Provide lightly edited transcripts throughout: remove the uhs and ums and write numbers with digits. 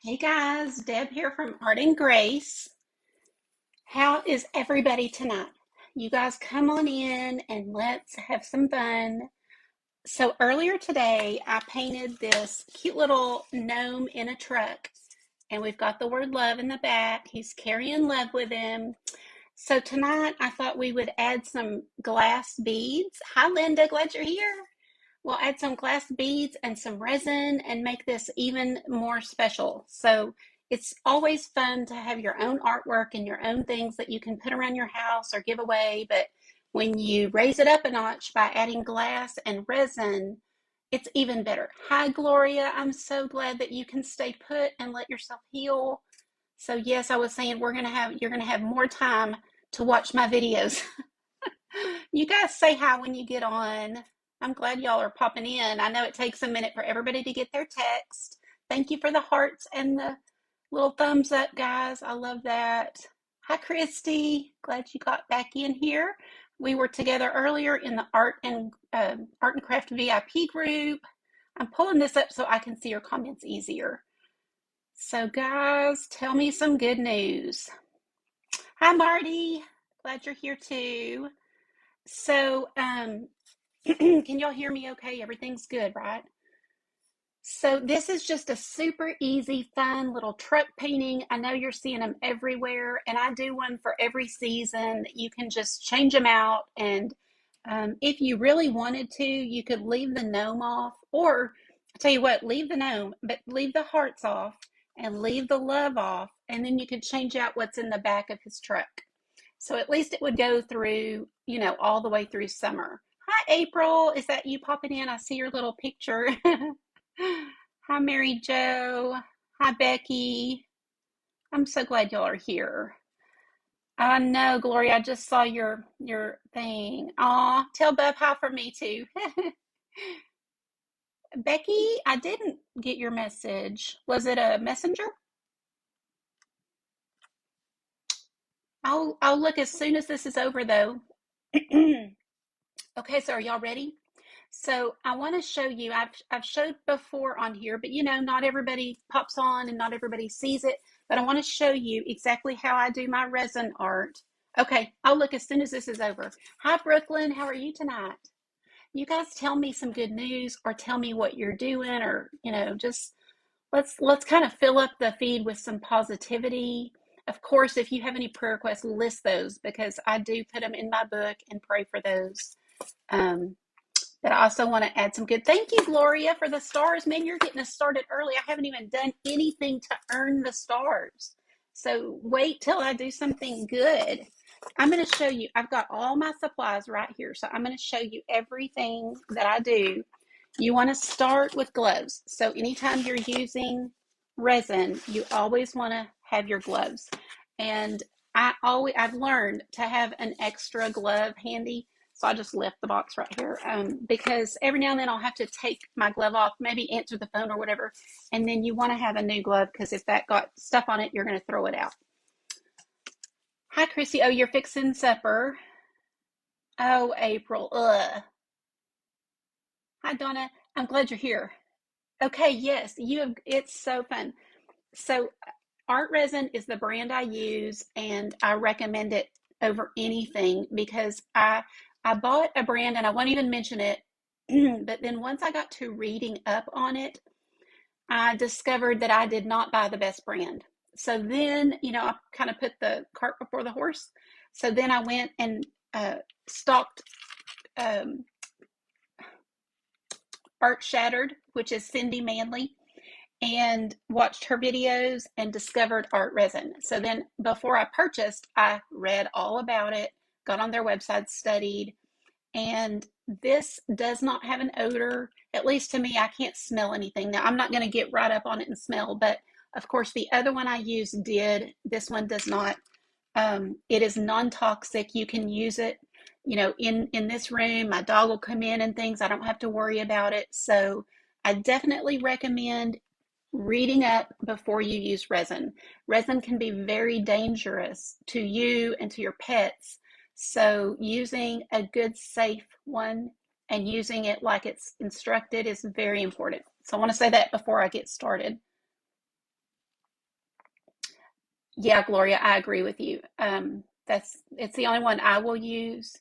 Hey guys, Deb here from Art and Grace. How is everybody tonight? You guys come on in and let's have some fun. So earlier today, I painted this cute little gnome in a truck, and we've got the word love in the back. He's carrying love with him. So tonight, I thought we would add some glass beads. Hi, Linda, glad you're here. We'll add some glass beads and some resin and make this even more special. So it's always fun to have your own artwork and your own things that you can put around your house or give away. But when you raise it up a notch by adding glass and resin, it's even better. Hi, Gloria. I'm so glad that you can stay put and let yourself heal. So yes, I was saying you're gonna have more time to watch my videos. You guys say hi when you get on. I'm glad y'all are popping in. I know it takes a minute for everybody to get their text. Thank you for the hearts and the little thumbs up, guys. I love that. Hi, Christy. Glad you got back in here. We were together earlier in the Art and Craft VIP group. I'm pulling this up so I can see your comments easier. So, guys, tell me some good news. Hi, Marty. Glad you're here too. So, can y'all hear me okay? Everything's good, right? So this is just a super easy, fun little truck painting. I know you're seeing them everywhere, and I do one for every season. You can just change them out, and if you really wanted to, you could leave the gnome off, or I tell you what, leave the gnome, but leave the hearts off and leave the love off, and then you could change out what's in the back of his truck. So at least it would go through, all the way through summer. Hi, April. Is that you popping in? I see your little picture. Hi, Mary Jo. Hi, Becky. I'm so glad y'all are here. I know, Gloria. I just saw your thing. Aw, tell Bub hi for me too. Becky, I didn't get your message. Was it a messenger? I'll look as soon as this is over though. Okay, so are y'all ready? So I want to show you, I've showed before on here, but not everybody pops on and not everybody sees it, but I want to show you exactly how I do my resin art. Okay, I'll look as soon as this is over. Hi, Brooklyn, how are you tonight? You guys tell me some good news or tell me what you're doing or, just let's kind of fill up the feed with some positivity. Of course, if you have any prayer requests, list those because I do put them in my book and pray for those. Um, but I also want to add some good. Thank you, Gloria, for the stars. Man, you're getting us started early. I haven't even done anything to earn the stars. So wait till I do something good. I'm going to show you. I've got all my supplies right here. So I'm going to show you everything that I do. You want to start with gloves. So anytime you're using resin, you always want to have your gloves. And I've learned to have an extra glove handy. So I just left the box right here because every now and then I'll have to take my glove off, maybe answer the phone or whatever. And then you want to have a new glove because if that got stuff on it, you're going to throw it out. Hi, Chrissy. Oh, you're fixing supper. Oh, April. Ugh. Hi, Donna. I'm glad you're here. Okay, yes, it's so fun. So Art Resin is the brand I use and I recommend it over anything because I bought a brand and I won't even mention it, but then once I got to reading up on it, I discovered that I did not buy the best brand. So then, I kind of put the cart before the horse. So then I went and stalked um, Art Shattered, which is Cindy Manley, and watched her videos and discovered Art Resin. So then before I purchased, I read all about it, got on their website, studied, and this does not have an odor. At least to me, I can't smell anything. Now, I'm not going to get right up on it and smell, but of course, the other one I used did. This one does not. It is non-toxic. You can use it, in this room. My dog will come in and things. I don't have to worry about it. So I definitely recommend reading up before you use resin. Resin can be very dangerous to you and to your pets. So using a good, safe one and using it like it's instructed is very important. So I want to say that before I get started. Yeah, Gloria, I agree with you. It's the only one I will use.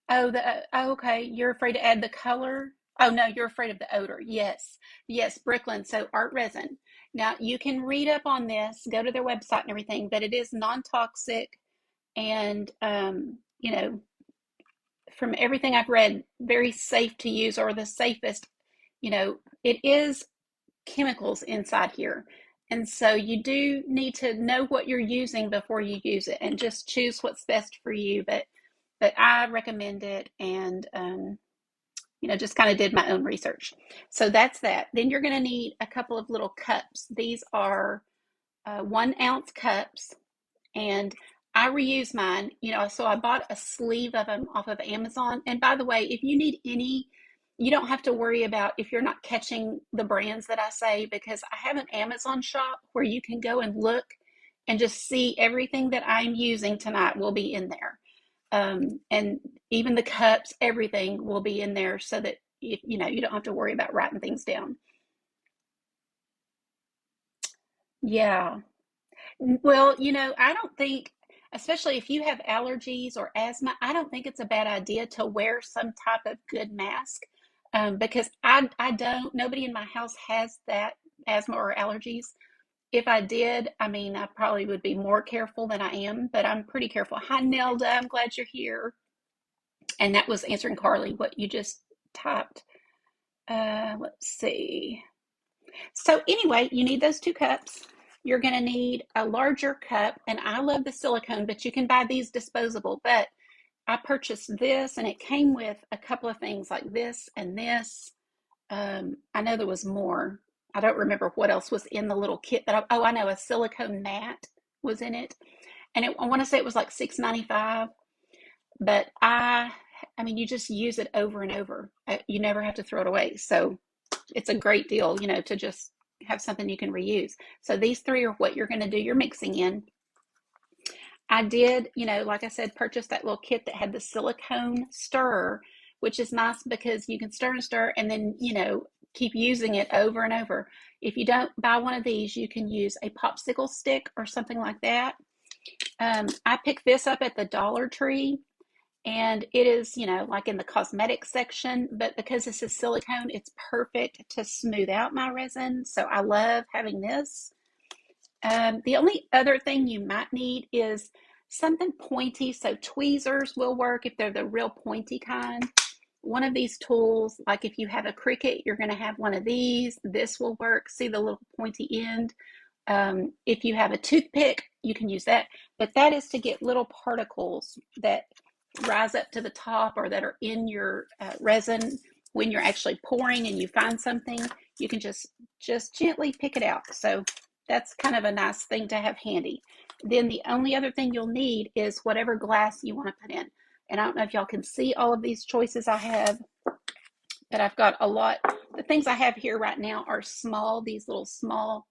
Oh, oh, okay. You're afraid to add the color? Oh no, you're afraid of the odor. Yes. Yes, Brooklyn. So Art Resin. Now you can read up on this, go to their website and everything, but it is non-toxic and from everything I've read, very safe to use or the safest. It is chemicals inside here. And so you do need to know what you're using before you use it and just choose what's best for you. But I recommend it and just kind of did my own research. So that's that. Then you're going to need a couple of little cups. These are 1 ounce cups and I reuse mine, so I bought a sleeve of them off of Amazon. And by the way, if you need any, you don't have to worry about if you're not catching the brands that I say, because I have an Amazon shop where you can go and look and just see everything that I'm using tonight will be in there. And even the cups, everything will be in there so that you don't have to worry about writing things down. Yeah. Well, I don't think, especially if you have allergies or asthma, I don't think it's a bad idea to wear some type of good mask, because I don't, nobody in my house has that asthma or allergies. If I did, I mean, I probably would be more careful than I am, but I'm pretty careful. Hi, Nelda, I'm glad you're here. And that was answering Carly, what you just typed. Let's see. So anyway, you need those 2 cups. You're going to need a larger cup, and I love the silicone, but you can buy these disposable. But I purchased this, and it came with a couple of things like this and this. I know there was more. I don't remember what else was in the little kit that oh, I know a silicone mat was in it, and I want to say it was like $6.95. But I mean, you just use it over and over. You never have to throw it away. So it's a great deal, to just have something you can reuse. So these 3 are what you're going to do your mixing in. I did, like I said, purchase that little kit that had the silicone stirrer, which is nice because you can stir and stir and then, keep using it over and over. If you don't buy one of these, you can use a popsicle stick or something like that. I picked this up at the Dollar Tree. And it is, like in the cosmetic section, but because this is silicone, it's perfect to smooth out my resin. So I love having this. The only other thing you might need is something pointy. So tweezers will work if they're the real pointy kind. One of these tools, like if you have a Cricut, you're going to have one of these. This will work. See the little pointy end? If you have a toothpick, you can use that. But that is to get little particles that rise up to the top or that are in your resin when you're actually pouring and you find something, you can just gently pick it out. So that's kind of a nice thing to have handy. Then the only other thing you'll need is whatever glass you want to put in. And I don't know if y'all can see all of these choices I have, but I've got a lot. The things I have here right now are small, these little small,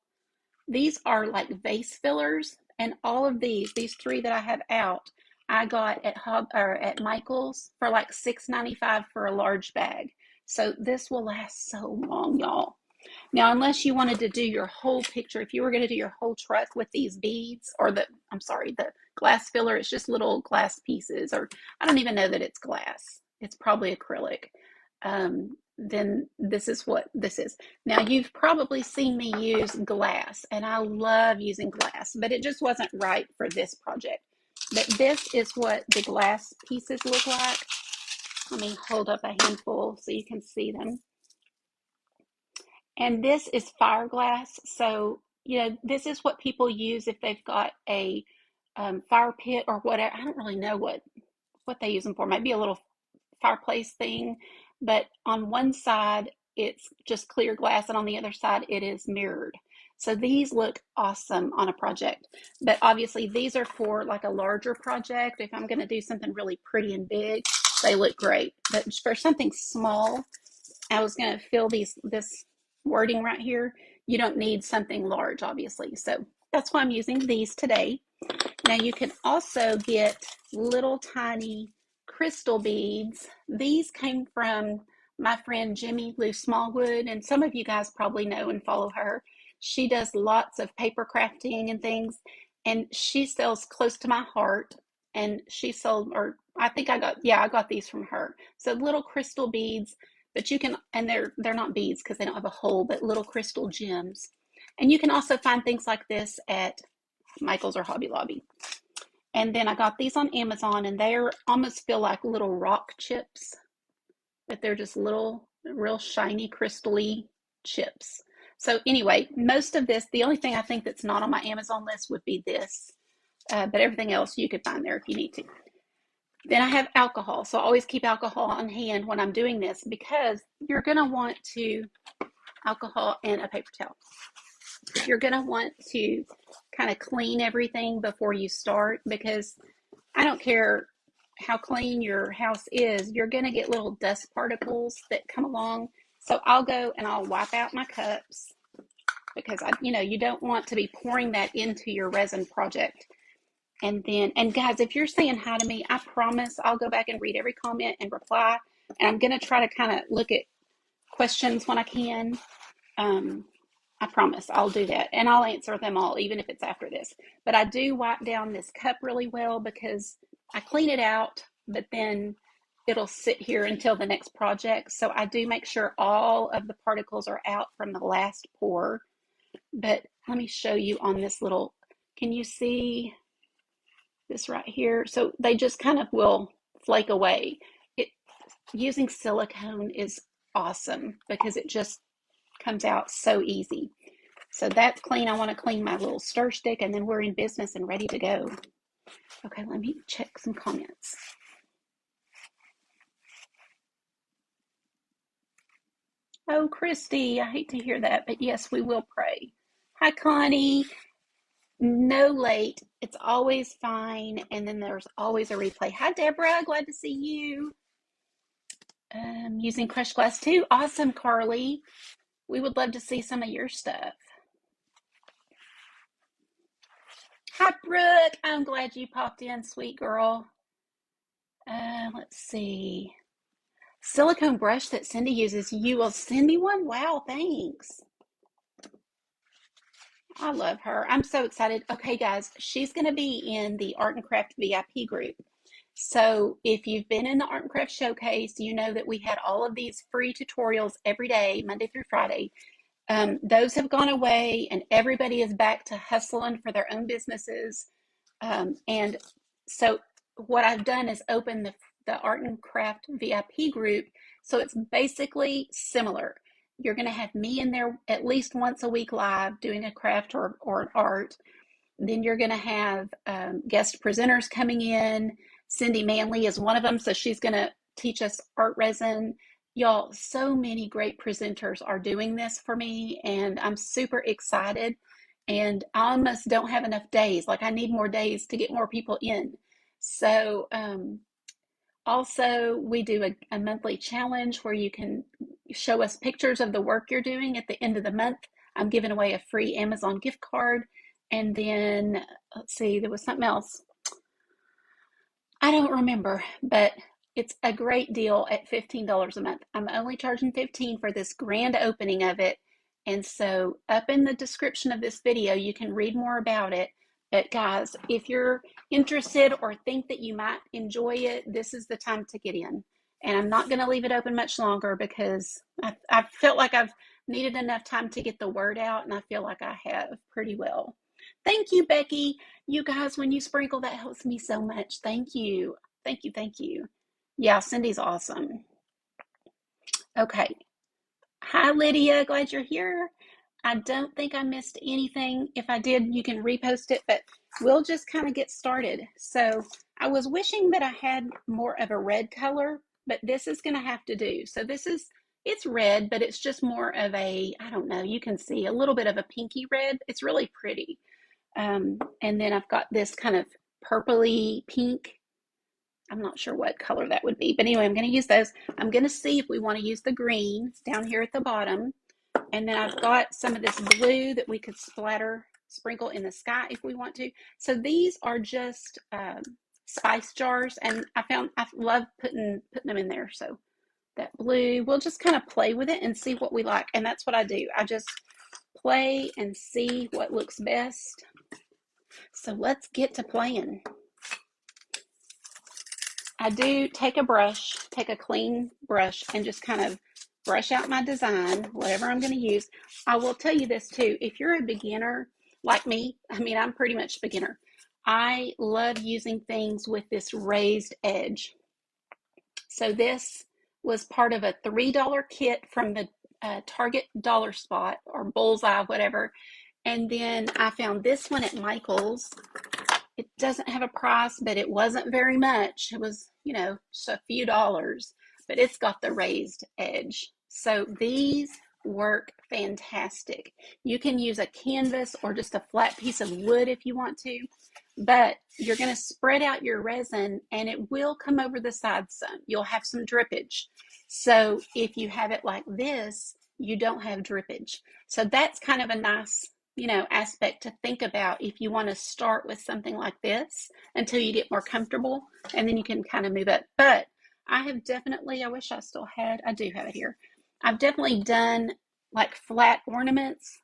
these are like vase fillers. And all of these 3 that I have out, I got at Michael's for like $6.95 for a large bag. So this will last so long, y'all. Now, unless you wanted to do your whole picture, if you were going to do your whole truck with these beads or the glass filler, it's just little glass pieces, or I don't even know that it's glass. It's probably acrylic. Then this is what this is. Now, you've probably seen me use glass, and I love using glass, but it just wasn't right for this project. But this is what the glass pieces look like. Let me hold up a handful so you can see them. And this is fiberglass. So, this is what people use if they've got a fire pit or whatever. I don't really know what they use them for. Maybe a little fireplace thing. But on one side, it's just clear glass, and on the other side, it is mirrored. So these look awesome on a project. But obviously, these are for like a larger project. If I'm going to do something really pretty and big, they look great. But for something small, I was going to fill this wording right here. You don't need something large, obviously. So that's why I'm using these today. Now you can also get little tiny crystal beads. These came from my friend Jimmy Lou Smallwood, and some of you guys probably know and follow her. She does lots of paper crafting and things, and she sells close to my heart. And she sold, or I think I got these from her. So little crystal beads, but you can, and they're not beads because they don't have a hole, but little crystal gems. And you can also find things like this at Michael's or Hobby Lobby. And then I got these on Amazon, and they almost feel like little rock chips, but they're just little, real shiny, crystally chips. So anyway, most of this, the only thing I think that's not on my Amazon list would be this, but everything else you could find there if you need to. Then I have alcohol. So I always keep alcohol on hand when I'm doing this because you're going to want to, alcohol and a paper towel. You're going to want to kind of clean everything before you start, because I don't care how clean your house is, you're going to get little dust particles that come along. So I'll go and I'll wipe out my cups, because you don't want to be pouring that into your resin project. And guys, if you're saying hi to me, I promise I'll go back and read every comment and reply. And I'm going to try to kind of look at questions when I can. I promise I'll do that, and I'll answer them all, even if it's after this. But I do wipe down this cup really well, because I clean it out, but then it'll sit here until the next project. So I do make sure all of the particles are out from the last pour. But let me show you on this little, can you see this right here? So they just kind of will flake away. Using silicone is awesome because it just comes out so easy. So that's clean. I want to clean my little stir stick, and then we're in business and ready to go. Okay, let me check some comments. Oh, Christy, I hate to hear that, but yes, we will pray. Hi, Connie. No late. It's always fine. And then there's always a replay. Hi, Deborah. Glad to see you. Using crushed glass too. Awesome, Carly. We would love to see some of your stuff. Hi, Brooke. I'm glad you popped in, sweet girl. Let's see. Silicone brush that Cindy uses. You will send me one? Wow, thanks. I love her. I'm so excited. Okay, guys, she's going to be in the Art and Craft VIP group. So if you've been in the Art and Craft Showcase, you know that we had all of these free tutorials every day, Monday through Friday. Those have gone away, and everybody is back to hustling for their own businesses. And so what I've done is open the Art and Craft VIP group. So it's basically similar. You're going to have me in there at least once a week live doing a craft or an art. Then you're going to have guest presenters coming in. Cindy Manley is one of them. So she's going to teach us art resin. Y'all, so many great presenters are doing this for me, and I'm super excited. And I almost don't have enough days. Like, I need more days to get more people in. So also, we do a monthly challenge where you can show us pictures of the work you're doing at the end of the month. I'm giving away a free Amazon gift card. And then, let's see, there was something else. I don't remember, but it's a great deal at $15 a month. I'm only charging $15 for this grand opening of it. And so up in the description of this video, you can read more about it. But guys, if you're interested or think that you might enjoy it, this is the time to get in. And I'm not going to leave it open much longer, because I felt like I've needed enough time to get the word out, and I feel like I have pretty well. Thank you, Becky. You guys, when you sprinkle, that helps me so much. Thank you. Thank you. Thank you. Yeah, Cindy's awesome. Okay. Hi, Lydia. Glad you're here. I don't think I missed anything. If I did, you can repost it, but we'll just kind of get started. So I was wishing that I had more of a red color, but this is going to have to do. So it's red, but it's just more of a, I don't know, you can see a little bit of a pinky red. It's really pretty. And then I've got this kind of purpley pink. I'm not sure what color that would be, but anyway, I'm going to use those. I'm going to see if we want to use the green down here at the bottom. And then I've got some of this blue that we could sprinkle in the sky if we want to. So these are just spice jars, and I love putting them in there. So that blue, we'll just kind of play with it and see what we like. And that's what I do. I just play and see what looks best. So let's get to playing. I do take a clean brush, and just kind of brush out my design, whatever I'm going to use. I will tell you this too, if you're a beginner like me, I mean, I'm pretty much beginner. I love using things with this raised edge. So this was part of a $3 kit from the Target Dollar Spot or Bullseye, whatever. And then I found this one at Michael's. It doesn't have a price, but it wasn't very much. It was, just a few dollars, but it's got the raised edge. So these work fantastic. You can use a canvas or just a flat piece of wood if you want to, but you're going to spread out your resin and it will come over the sides some. You'll have some drippage. So if you have it like this, you don't have drippage. So that's kind of a nice aspect to think about if you want to start with something like this until you get more comfortable, and then you can kind of move up. But I have definitely, I wish I still had, I do have it here. I've definitely done like flat ornaments.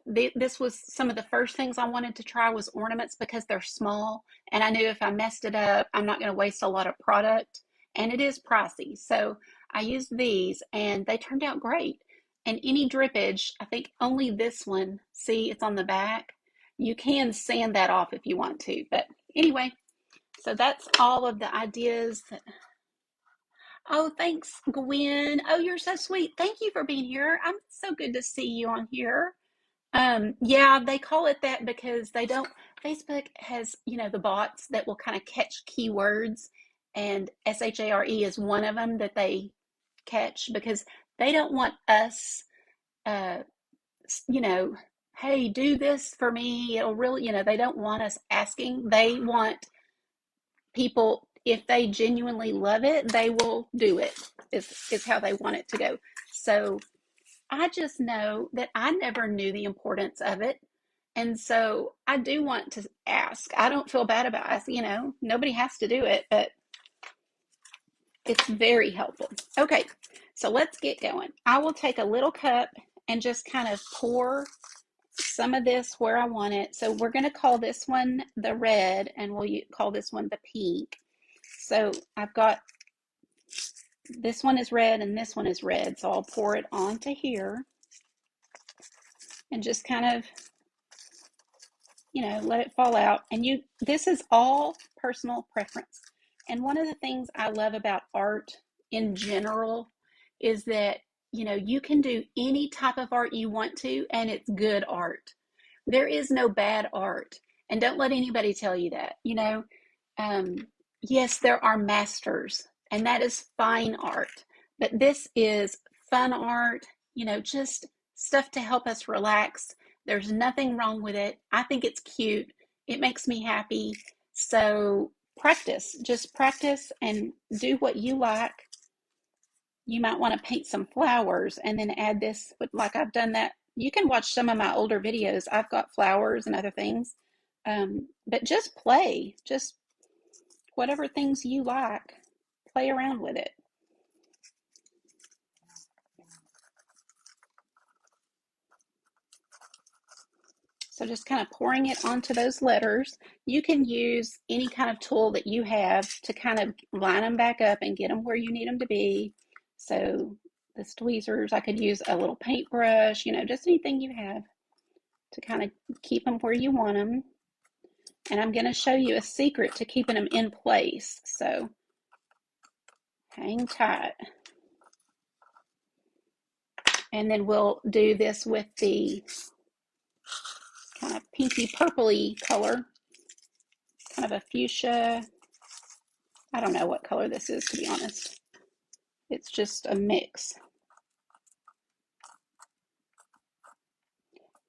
This was some of the first things I wanted to try was ornaments because they're small, and I knew if I messed it up, I'm not going to waste a lot of product, and it is pricey. So I used these and they turned out great. And any drippage, I think only this one, see, it's on the back. You can sand that off if you want to. But anyway, so that's all of the ideas. Oh, thanks, Gwen. Oh, you're so sweet. Thank you for being here. I'm so good to see you on here. Yeah, they call it that because they don't, Facebook has, the bots that will kind of catch keywords, and SHARE is one of them that they catch because they don't want us, uh, hey, do this for me. It'll really, they don't want us asking. They want people, if they genuinely love it, they will do it, is how they want it to go. So I just know that I never knew the importance of it. And so I do want to ask. I don't feel bad about asking, nobody has to do it, but it's very helpful. Okay, so let's get going. I will take a little cup and just kind of pour some of this where I want it. So we're going to call this one the red, and we'll call this one the pink. So I've got, this one is red and this one is red. So I'll pour it onto here and just kind of, let it fall out. And this is all personal preference. And one of the things I love about art in general is that, you can do any type of art you want to, and it's good art. There is no bad art. And don't let anybody tell you that, yes, there are masters, and that is fine art. But this is fun art, just stuff to help us relax. There's nothing wrong with it. I think it's cute. It makes me happy. So just practice and do what you like. You might want to paint some flowers and then add this, like I've done that. You can watch some of my older videos. I've got flowers and other things. But just play, just whatever things you like, play around with it. So just kind of pouring it onto those letters. You can use any kind of tool that you have to kind of line them back up and get them where you need them to be. So the tweezers, I could use a little paintbrush, just anything you have to kind of keep them where you want them. And I'm going to show you a secret to keeping them in place. So hang tight. And then we'll do this with the kind of pinky purpley color, kind of a fuchsia. I don't know what color this is, to be honest. It's just a mix.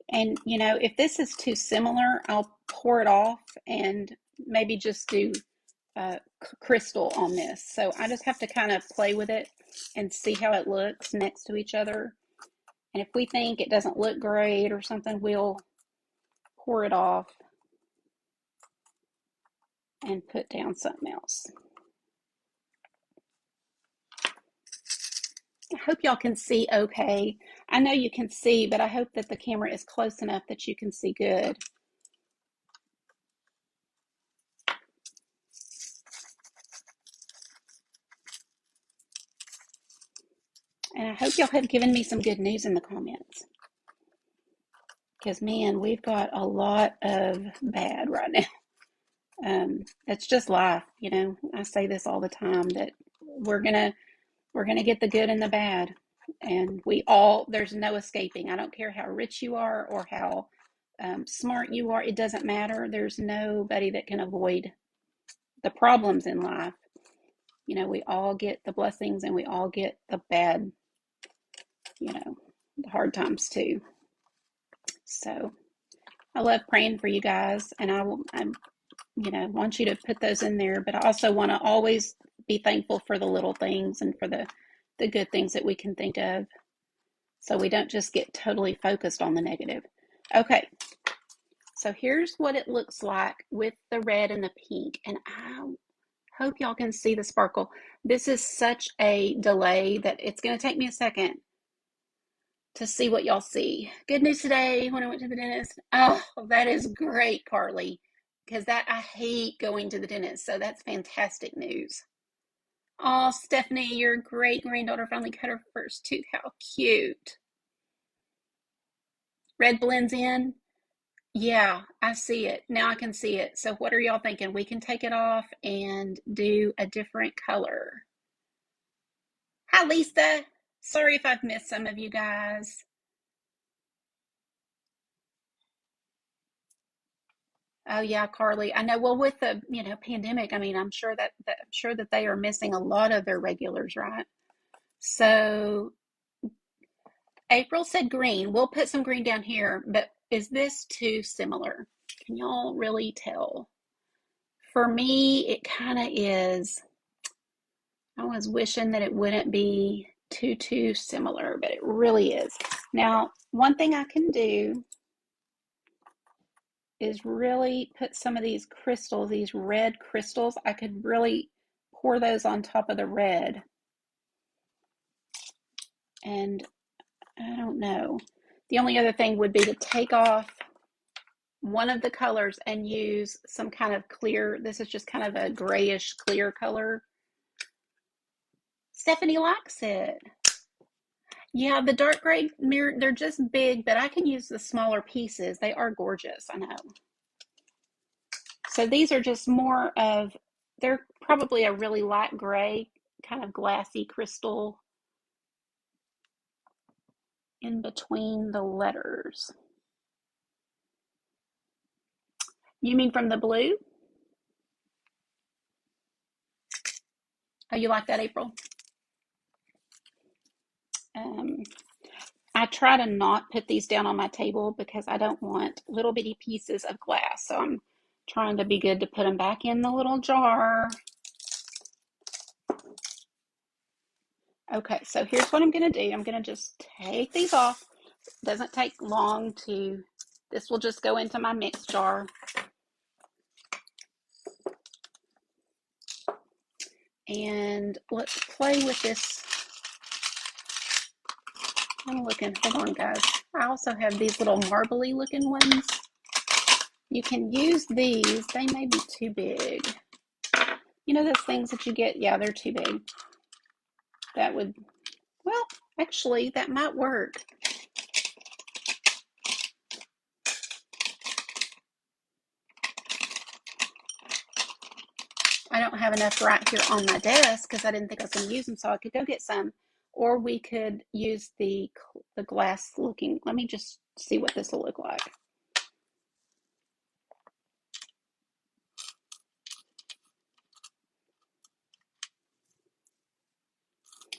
And if this is too similar, I'll pour it off and maybe just do crystal on this. So I just have to kind of play with it and see how it looks next to each other. And if we think it doesn't look great or something, we'll pour it off and put down something else. I hope y'all can see okay. I know you can see, but I hope that the camera is close enough that you can see good. And I hope y'all have given me some good news in the comments. Because, man, we've got a lot of bad right now. It's just life, you know. I say this all the time that we're gonna get the good and the bad, and there's no escaping. I don't care how rich you are or how smart you are. It doesn't matter. There's nobody that can avoid the problems in life. You know, we all get the blessings and we all get the bad, you know, the hard times too. So I love praying for you guys, and I'm you know, want you to put those in there, but I also want to always be thankful for the little things and for the good things that we can think of, so we don't just get totally focused on the negative. Okay, so here's what it looks like with the red and the pink, and I hope y'all can see the sparkle. This is such a delay that it's going to take me a second to see what y'all see. Good news today when I went to the dentist. Oh, that is great, Carly, because I hate going to the dentist, so that's fantastic news. Oh, Stephanie, your great granddaughter finally cut her first tooth. How cute. Red blends in. Yeah, I see it. Now I can see it. So what are y'all thinking? We can take it off and do a different color. Hi, Lisa. Sorry if I've missed some of you guys. Oh yeah, Carly. I know. Well, with the pandemic, I mean, I'm sure that they are missing a lot of their regulars, right? So April said green. We'll put some green down here, but is this too similar? Can y'all really tell? For me, it kind of is. I was wishing that it wouldn't be too similar, but it really is. Now, one thing I can do is really put some of these crystals, these red crystals. I could really pour those on top of the red. And I don't know. The only other thing would be to take off one of the colors and use some kind of clear. This is just kind of a grayish clear color. Stephanie likes it. Yeah, the dark gray mirror, they're just big, but I can use the smaller pieces. They are gorgeous, I know. So these are just more of, they're probably a really light gray, kind of glassy crystal in between the letters. You mean from the blue? Oh, you like that, April? I try to not put these down on my table because I don't want little bitty pieces of glass. So I'm trying to be good to put them back in the little jar. Okay, so here's what I'm going to do. I'm going to just take these off. It doesn't take long to, this will just go into my mix jar. And let's play with this. I'm looking, hold on guys. I also have these little marbly looking ones. You can use these, they may be too big. You know those things that you get? Yeah, they're too big. That would, well, actually, that might work. I don't have enough right here on my desk because I didn't think I was going to use them, so I could go get some. Or we could use the glass looking. Let me just see what this will look like.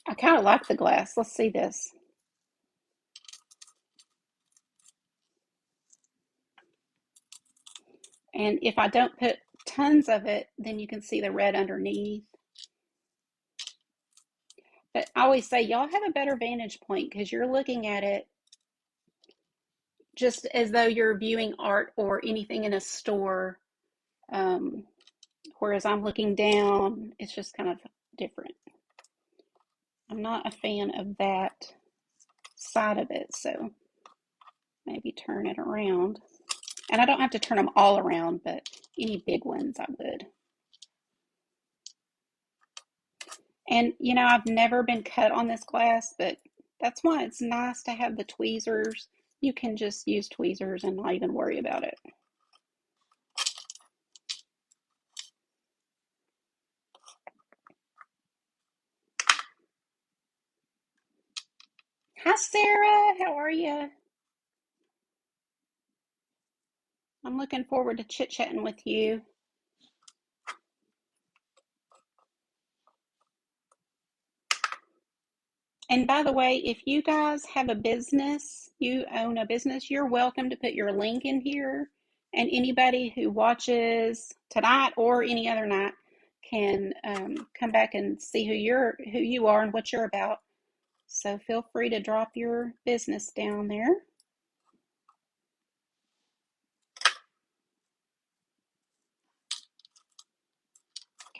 I kind of like the glass. Let's see this. And if I don't put tons of it, then you can see the red underneath. But I always say y'all have a better vantage point because you're looking at it just as though you're viewing art or anything in a store. Whereas I'm looking down, it's just kind of different. I'm not a fan of that side of it, so maybe turn it around. And I don't have to turn them all around, but any big ones I would. And you know, I've never been cut on this glass, but that's why it's nice to have the tweezers. You can just use tweezers and not even worry about it. Hi, Sarah. How are you? I'm looking forward to chit-chatting with you. And by the way, if you guys have a business, you own a business, you're welcome to put your link in here. And anybody who watches tonight or any other night can come back and see who you are and what you're about. So feel free to drop your business down there.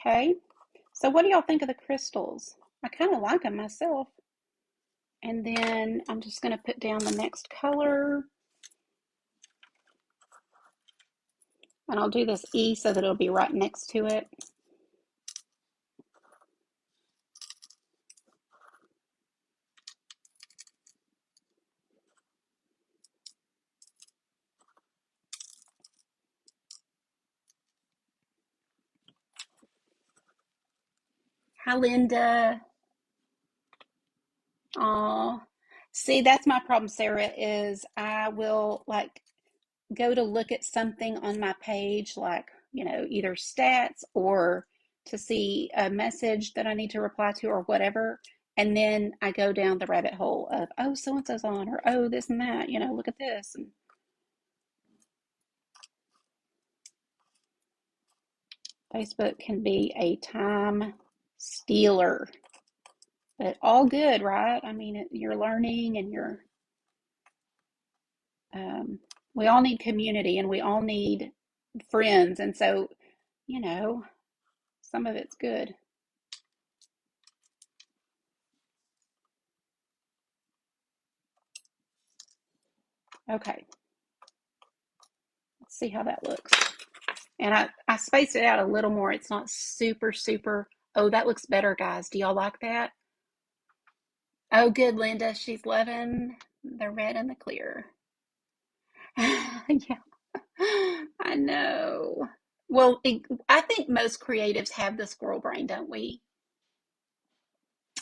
Okay. So what do y'all think of the crystals? I kind of like them myself. And then I'm just going to put down the next color. And I'll do this E so that it'll be right next to it. Hi, Linda. Aw. See, that's my problem, Sarah, is I will like go to look at something on my page, like, you know, either stats or to see a message that I need to reply to or whatever. And then I go down the rabbit hole of, oh, so and so's on, or oh, this and that, you know, look at this. And Facebook can be a time stealer, but all good, right? I mean, you're learning and we all need community and we all need friends. And so, you know, some of it's good. Okay, let's see how that looks. And I spaced it out a little more. It's not super, super. Oh, that looks better, guys. Do y'all like that? Oh, good, Linda. She's loving the red and the clear. Yeah, I know. Well, I think most creatives have the squirrel brain, don't we?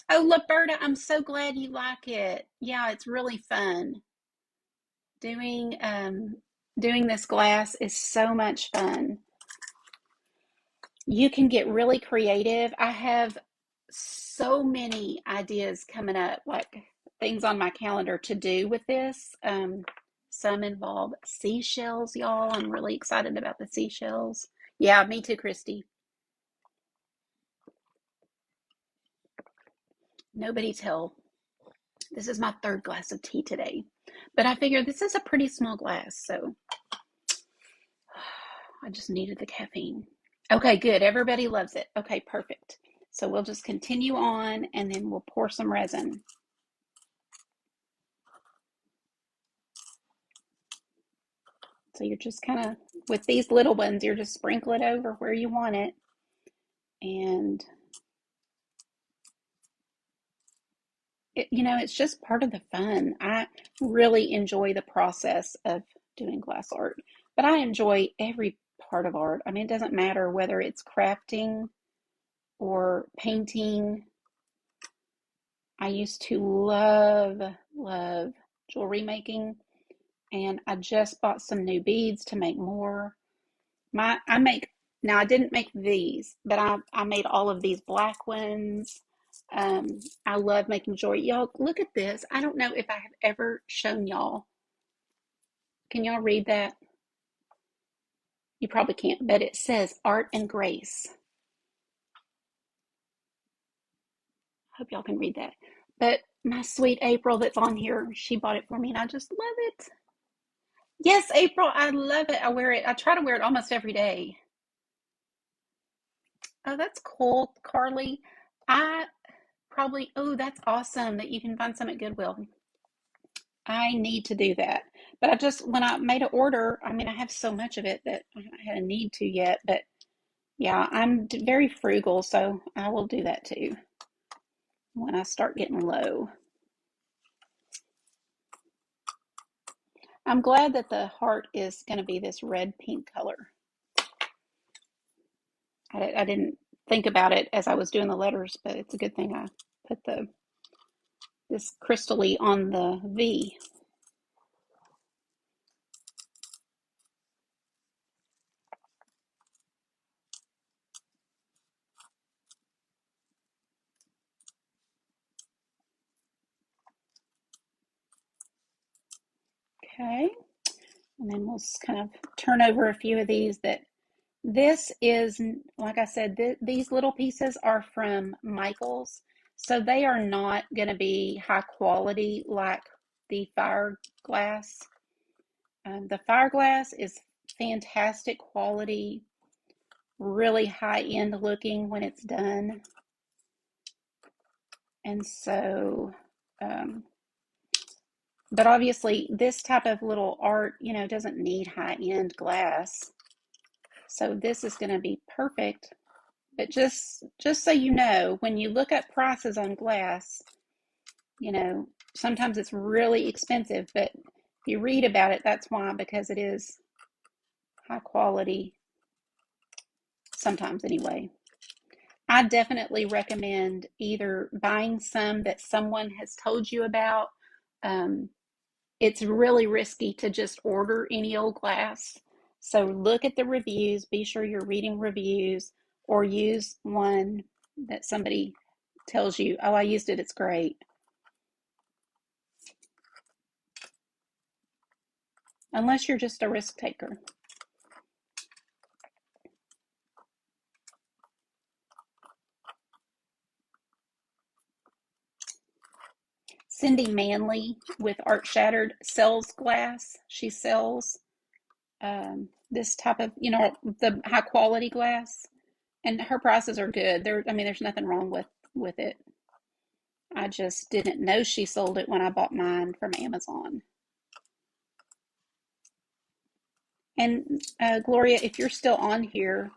Oh, Liberta, I'm so glad you like it. Yeah, it's really fun. Doing doing this glass is so much fun. You can get really creative. I have so many ideas coming up, like things on my calendar to do with this. Some involve seashells, y'all. I'm really excited about the seashells. Yeah, me too, Christy. Nobody tell. This is my third glass of tea today. But I figured this is a pretty small glass, so I just needed the caffeine. Okay, good. Everybody loves it. Okay, perfect. So we'll just continue on and then we'll pour some resin. So you're just kind of, with these little ones, you're just sprinkle it over where you want it. And, you know, it's just part of the fun. I really enjoy the process of doing glass art, but I enjoy every part of art. I mean, it doesn't matter whether it's crafting or painting. I used to love jewelry making, and I just bought some new beads to make more. I make now I didn't make these, but I made all of these black ones. I love making jewelry. Y'all, look at this. I don't know if I have ever shown y'all. Can y'all read that? You probably can't, but it says art and grace. Hope y'all can read that. But my sweet April that's on here, she bought it for me and I just love it. Yes, April, I love it. I wear it. I try to wear it almost every day. Oh, that's cool, Carly. I probably, oh, that's awesome that you can find some at Goodwill. I need to do that. But I just, when I made an order, I mean, I have so much of it that I haven't had a need to yet. But yeah, I'm very frugal, so I will do that too when I start getting low. I'm glad that the heart is going to be this red pink color. I didn't think about it as I was doing the letters, but it's a good thing I put this crystally on the V. Okay, and then we'll kind of turn over a few of these that this is, like I said, these little pieces are from Michael's, so they are not going to be high quality like the fire glass. The fire glass is fantastic quality, really high end looking when it's done. And so, but obviously this type of little art, you know, doesn't need high end glass. So this is going to be perfect. But just so you know, when you look up prices on glass, you know, sometimes it's really expensive, but if you read about it, that's why, because it is high quality sometimes anyway. I definitely recommend either buying some that someone has told you about. It's really risky to just order any old glass. So look at the reviews, be sure you're reading reviews, or use one that somebody tells you, oh, I used it, it's great. Unless you're just a risk taker. Cindy Manley with Art Shattered sells glass. She sells this type of, you know, the high quality glass, and her prices are good. I mean, there's nothing wrong with it. I just didn't know she sold it when I bought mine from Amazon. And Gloria, if you're still on here,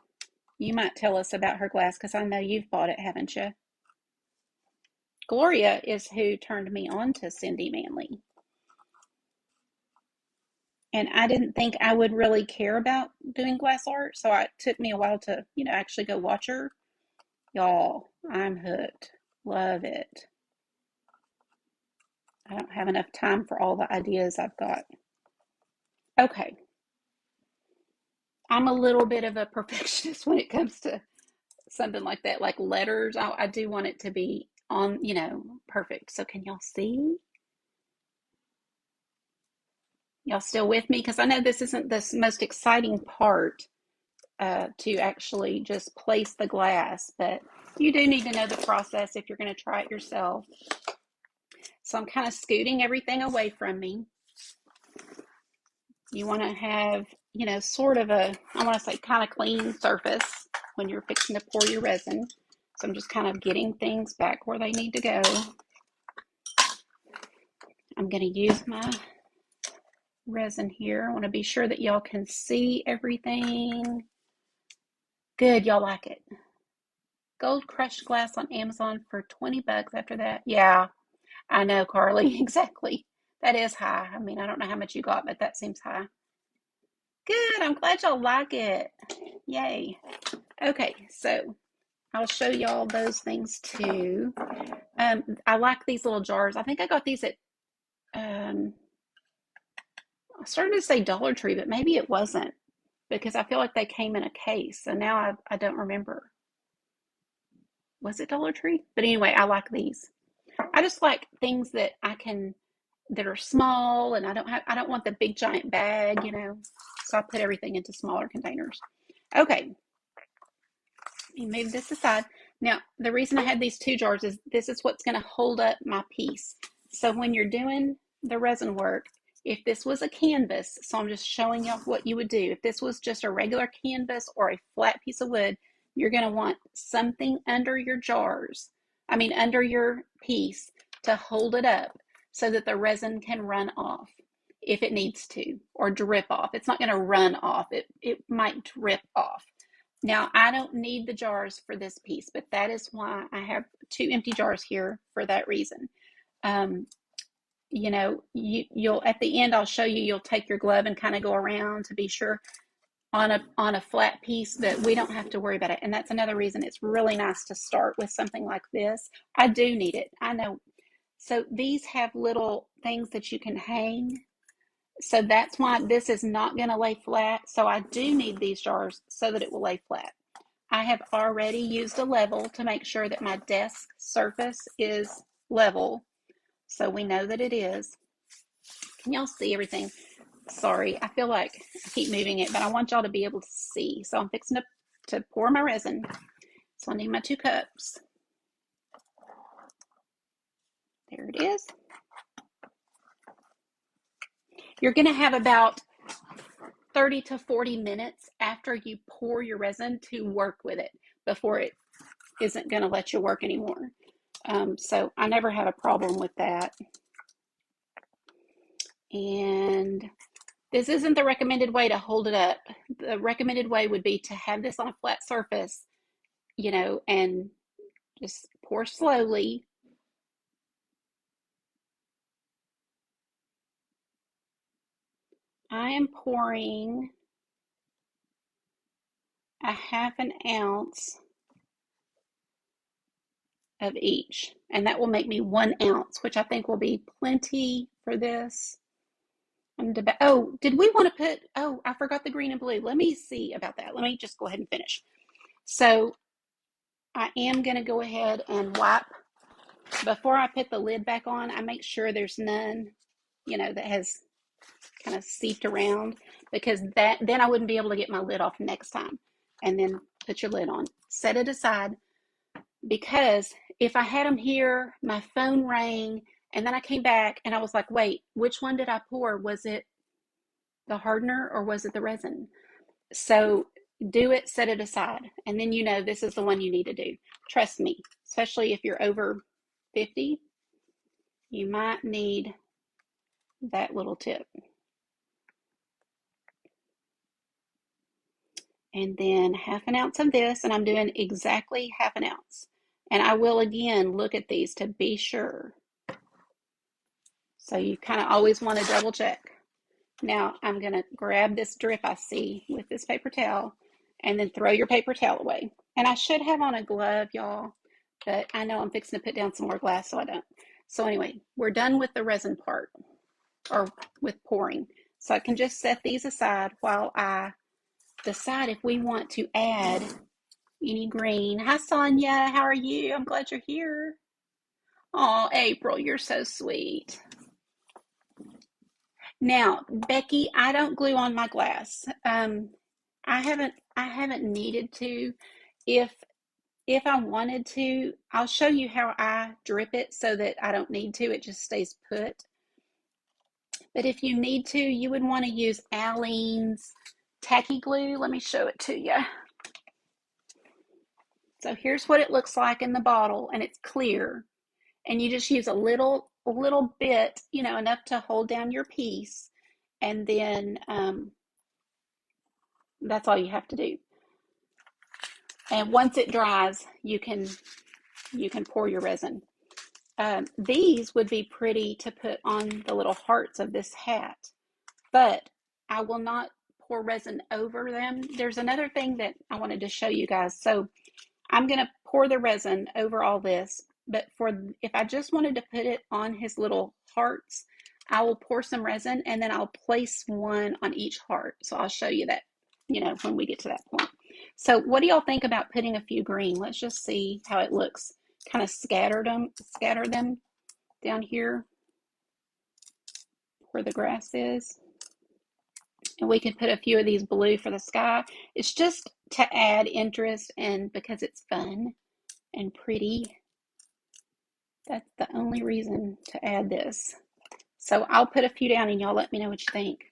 you might tell us about her glass because I know you've bought it, haven't you? Gloria is who turned me on to Cindy Manley. And I didn't think I would really care about doing glass art, so it took me a while to, you know, actually go watch her. Y'all, I'm hooked. Love it. I don't have enough time for all the ideas I've got. Okay. I'm a little bit of a perfectionist when it comes to something like that, like letters. I do want it to be on, you know, perfect. So can y'all see? Y'all still with me? Because I know this isn't the most exciting part to actually just place the glass, but you do need to know the process if you're going to try it yourself. So I'm kind of scooting everything away from me. You want to have, you know, sort of a, I want to say kind of clean surface when you're fixing to pour your resin. So I'm just kind of getting things back where they need to go. I'm going to use my resin here. I want to be sure that y'all can see everything. Good, y'all like it. Gold crushed glass on Amazon for 20 bucks after that. Yeah, I know, Carly, exactly. That is high. I mean, I don't know how much you got, but that seems high. Good, I'm glad y'all like it. Yay. Okay, so I'll show y'all those things too. I like these little jars. I think I got these at, I started to say Dollar Tree, but maybe it wasn't because I feel like they came in a case. So now I don't remember. Was it Dollar Tree? But anyway, I like these. I just like things that that are small, and I don't want the big giant bag, you know. So I put everything into smaller containers. Okay, let me move this aside. Now, the reason I had these two jars is this is what's going to hold up my piece. So when you're doing the resin work, if this was a canvas, so I'm just showing you what you would do. If this was just a regular canvas or a flat piece of wood, you're going to want something under your jars under your piece to hold it up so that the resin can run off if it needs to, or drip off. It's not going to run off. It might drip off. Now, I don't need the jars for this piece, but that is why I have 2 empty jars here for that reason. You'll at the end, I'll show you, you'll take your glove and kind of go around to be sure on a flat piece that we don't have to worry about it. And that's another reason it's really nice to start with something like this. I do need it, I know. So these have little things that you can hang. So that's why this is not going to lay flat. So I do need these jars so that it will lay flat. I have already used a level to make sure that my desk surface is level. So we know that it is. Can y'all see everything? Sorry, I feel like I keep moving it, but I want y'all to be able to see. So I'm fixing to pour my resin. So I need my 2 cups. There it is. You're going to have about 30 to 40 minutes after you pour your resin to work with it before it isn't going to let you work anymore. So I never had a problem with that. And this isn't the recommended way to hold it up. The recommended way would be to have this on a flat surface, and just pour slowly. I am pouring a 1/2 ounce of each, and that will make me 1 ounce, which I think will be plenty for this. Oh, did we want to put, oh, I forgot the green and blue. Let me see about that. Let me just go ahead and finish. So I am going to go ahead and wipe. Before I put the lid back on, I make sure there's none, that has kind of seeped around, because then I wouldn't be able to get my lid off next time. And then put your lid on. Set it aside, because if I had them here, my phone rang, and then I came back and I was like, wait, which one did I pour? Was it the hardener or was it the resin? So do it, set it aside, and then this is the one you need to do. Trust me, especially if you're over 50, you might need that little tip. And then 1/2 ounce of this, and I'm doing exactly 1/2 ounce. And I will again look at these to be sure. So you kind of always want to double check. Now I'm going to grab this drip I see with this paper towel, and then throw your paper towel away. And I should have on a glove, y'all, but I know I'm fixing to put down some more glass, so I don't. So anyway, we're done with the resin part, or with pouring. So I can just set these aside while I decide if we want to add any green. Hi, Sonia. How are you? I'm glad you're here. Oh, April, you're so sweet. Now, Becky, I don't glue on my glass. I haven't needed to. If I wanted to, I'll show you how I drip it so that I don't need to. It just stays put. But if you need to, you would want to use Aleene's Tacky Glue. Let me show it to you. So here's what it looks like in the bottle, and it's clear. And you just use a little bit, enough to hold down your piece. And then that's all you have to do. And once it dries, you can pour your resin. These would be pretty to put on the little hearts of this hat, but I will not pour resin over them. There's another thing that I wanted to show you guys. So I'm going to pour the resin over all this, but if I just wanted to put it on his little hearts, I will pour some resin and then I'll place one on each heart. So I'll show you that, when we get to that point. So what do y'all think about putting a few green? Let's just see how it looks. Kind of scatter them down here where the grass is. And we can put a few of these blue for the sky. It's just to add interest, and because it's fun and pretty. That's the only reason to add this. So I'll put a few down and y'all let me know what you think.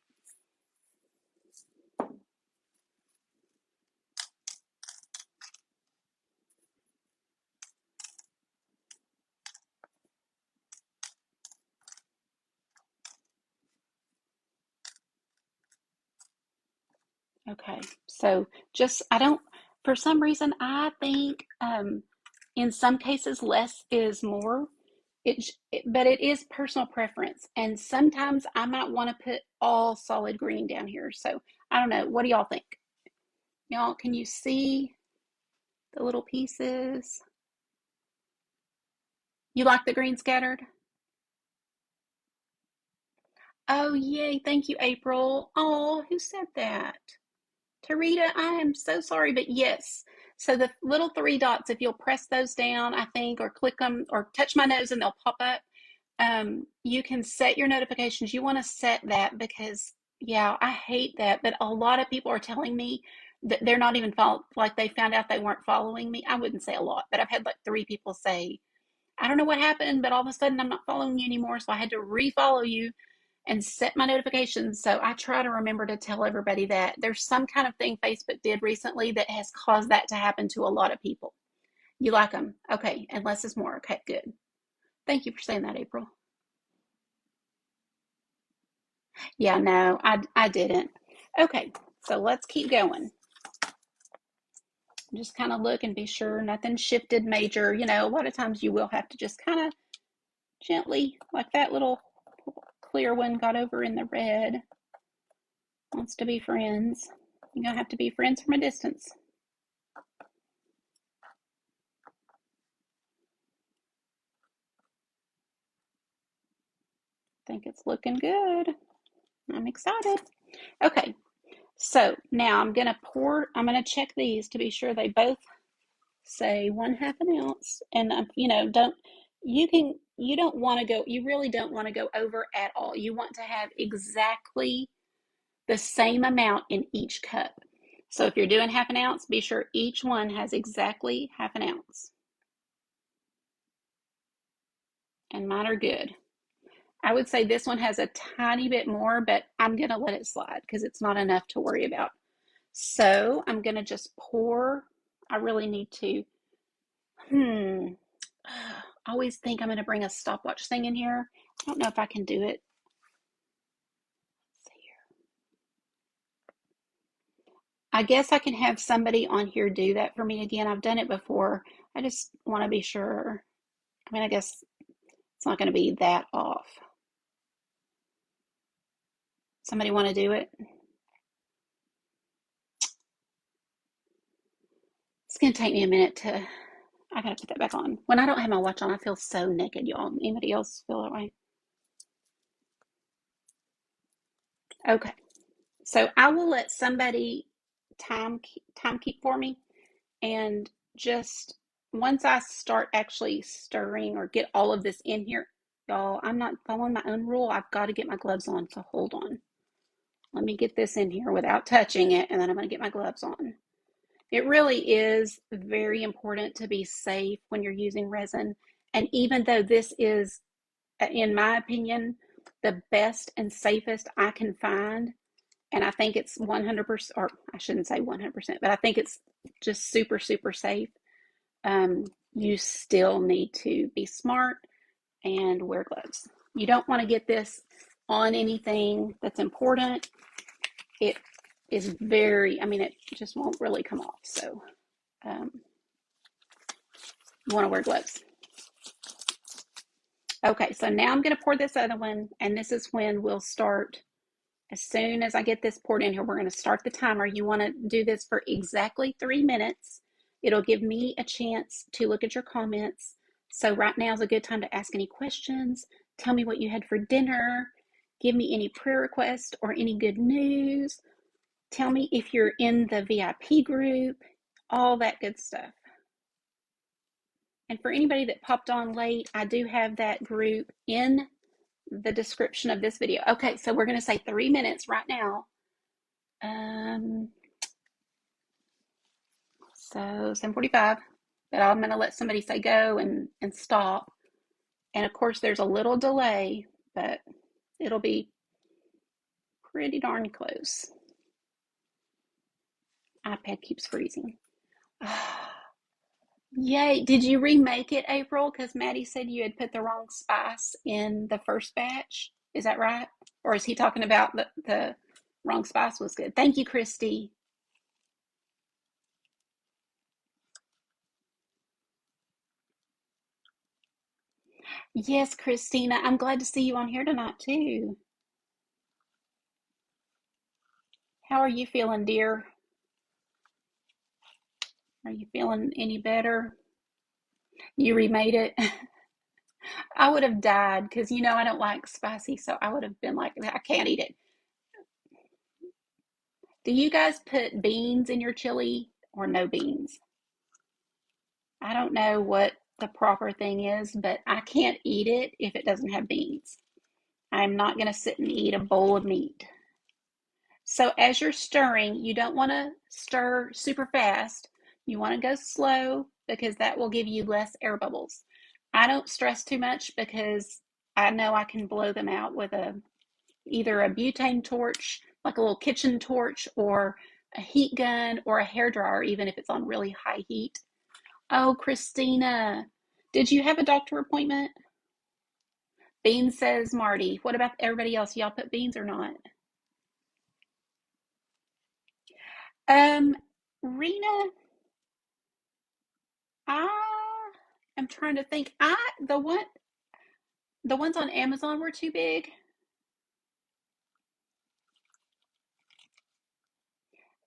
Okay, so just, I don't, for some reason, I think in some cases less is more. But it is personal preference. And sometimes I might want to put all solid green down here. So I don't know. What do y'all think? Y'all, can you see the little pieces? You like the green scattered? Oh, yay. Thank you, April. Oh, who said that? Tarita, I am so sorry, but yes. So the little three dots, if you'll press those down, I think, or click them or touch my nose and they'll pop up. You can set your notifications. You want to set that because, yeah, I hate that. But a lot of people are telling me that they're not even like they found out they weren't following me. I wouldn't say a lot, but I've had like 3 people say, I don't know what happened, but all of a sudden I'm not following you anymore. So I had to refollow you and set my notifications. So I try to remember to tell everybody that there's some kind of thing Facebook did recently that has caused that to happen to a lot of people. You like them? Okay. And less is more. Okay, good. Thank you for saying that, April. Yeah, no, I didn't. Okay, so let's keep going. Just kind of look and be sure nothing shifted major. You know, a lot of times you will have to just kind of gently, like that little clear one got over in the red. Wants to be friends. You're going to have to be friends from a distance. Think it's looking good. I'm excited. Okay, so now I'm going to check these to be sure they both say 1/2 an ounce. And, you know, you really don't want to go over at all. You want to have exactly the same amount in each cup. So if you're doing 1/2 an ounce, be sure each one has exactly 1/2 an ounce. And mine are good. I would say this one has a tiny bit more, but I'm going to let it slide because it's not enough to worry about. So I'm going to just pour. I really need to. I always think I'm going to bring a stopwatch thing in here. I don't know if I can do it. Let's see here. I guess I can have somebody on here do that for me again. I've done it before. I just want to be sure. I mean, I guess it's not going to be that off. Somebody want to do it? It's going to take me a minute to. I got to put that back on. When I don't have my watch on, I feel so naked, y'all. Anybody else feel that way? Okay. So I will let somebody time keep for me, and just once I start actually stirring or get all of this in here, y'all, I'm not following my own rule. I've got to get my gloves on. So hold on. Let me get this in here without touching it, and then I'm going to get my gloves on. It really is very important to be safe when you're using resin. And even though this is, in my opinion, the best and safest I can find, and I think it's 100%, or I shouldn't say 100%, but I think it's just super, super safe. You still need to be smart and wear gloves. You don't want to get this on anything that's important. It is very, I mean, it just won't really come off. So you want to wear gloves. Okay, so now I'm going to pour this other one, and this is when we'll start. As soon as I get this poured in here, we're going to start the timer. You want to do this for exactly 3 minutes. It'll give me a chance to look at your comments. So right now is a good time to ask any questions. Tell me what you had for dinner. Give me any prayer requests or any good news. Tell me if you're in the VIP group, all that good stuff. And for anybody that popped on late, I do have that group in the description of this video. Okay, so we're going to say 3 minutes right now. So 7:45, but I'm going to let somebody say go and stop. And of course, there's a little delay, but it'll be pretty darn close. iPad keeps freezing. Yay. Did you remake it, April? Because Maddie said you had put the wrong spice in the first batch. Is that right? Or is he talking about the wrong spice was good? Thank you, Christy. Yes, Christina, I'm glad to see you on here tonight too. How are you feeling, dear? Are you feeling any better? You remade it? I would have died because I don't like spicy, so I would have been like, I can't eat it. Do you guys put beans in your chili or no beans? I don't know what the proper thing is, but I can't eat it if it doesn't have beans. I'm not going to sit and eat a bowl of meat. So as you're stirring, you don't want to stir super fast. You want to go slow because that will give you less air bubbles. I don't stress too much because I know I can blow them out with either a butane torch, like a little kitchen torch, or a heat gun or a hair dryer, even if it's on really high heat. Oh, Christina, did you have a doctor appointment? Beans says Marty. What about everybody else? Y'all put beans or not? Um, Rena, I am trying to think. The ones on Amazon were too big.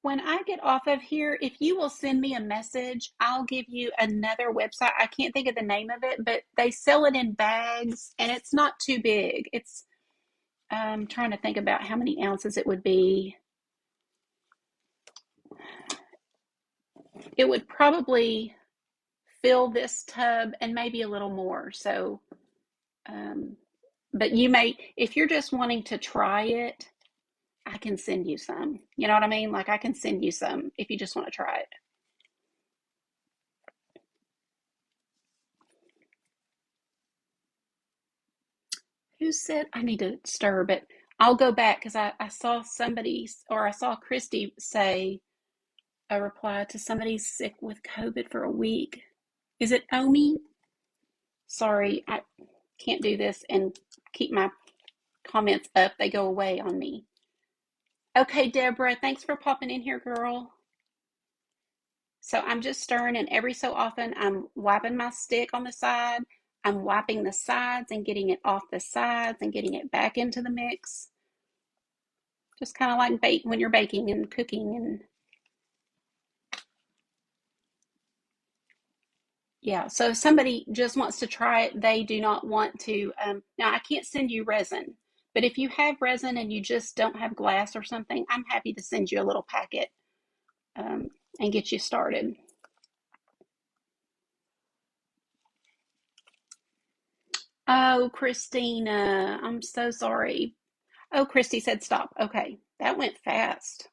When I get off of here, if you will send me a message, I'll give you another website. I can't think of the name of it, but they sell it in bags and it's not too big. It's I'm trying to think about how many ounces it would be. It would probably fill this tub and maybe a little more. So, um, but you may, if you're just wanting to try it, I can send you some. You know what I mean? Like I can send you some if you just want to try it. Who said I need to stir? But I'll go back because I saw somebody or I saw Christy say a reply to somebody sick with COVID for a week. Is it Omi? Sorry, I can't do this and keep my comments up. They go away on me. Okay, Deborah, thanks for popping in here, girl. So I'm just stirring, and every so often I'm wiping my stick on the side. I'm wiping the sides and getting it off the sides and getting it back into the mix. Just kind of like bake when you're baking and cooking. And yeah, so if somebody just wants to try it, they do not want to. Now, I can't send you resin, but if you have resin and you just don't have glass or something, I'm happy to send you a little packet um, and get you started. Oh, Christina, I'm so sorry. Oh, Christy said stop. Okay, that went fast.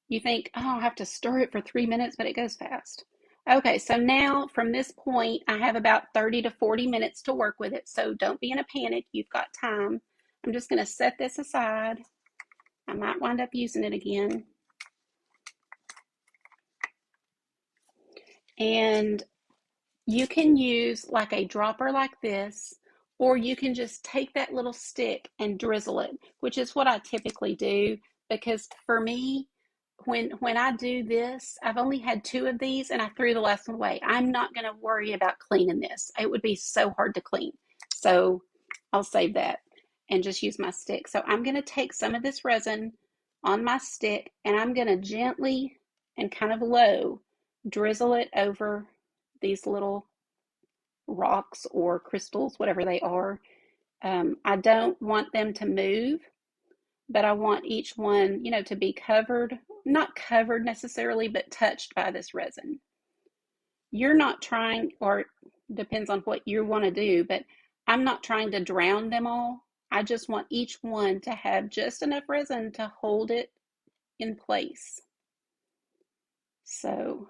You think, oh, I'll have to stir it for 3 minutes, but it goes fast. Okay, so now from this point, I have about 30 to 40 minutes to work with it. So don't be in a panic. You've got time. I'm just going to set this aside. I might wind up using it again. And you can use like a dropper like this, or you can just take that little stick and drizzle it, which is what I typically do because for me, when I do this, I've only had two of these and I threw the last one away. I'm not going to worry about cleaning this. It would be so hard to clean. So I'll save that and just use my stick. So I'm going to take some of this resin on my stick and I'm going to gently and kind of low drizzle it over these little rocks or crystals, whatever they are. I don't want them to move, but I want each one, to be covered, not covered necessarily, but touched by this resin. You're not trying, or depends on what you want to do, but I'm not trying to drown them all. I just want each one to have just enough resin to hold it in place. So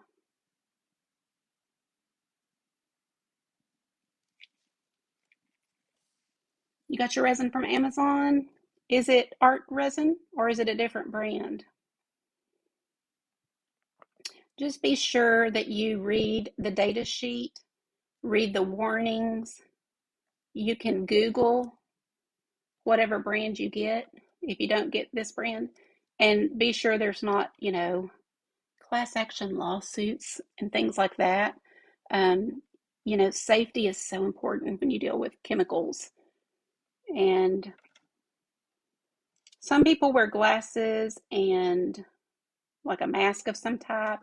you got your resin from Amazon? Is it art resin or is it a different brand? Just be sure that you read the data sheet, read the warnings. You can Google whatever brand you get if you don't get this brand, and be sure there's not, class action lawsuits and things like that. Um, you know, safety is so important when you deal with chemicals. And some people wear glasses and like a mask of some type.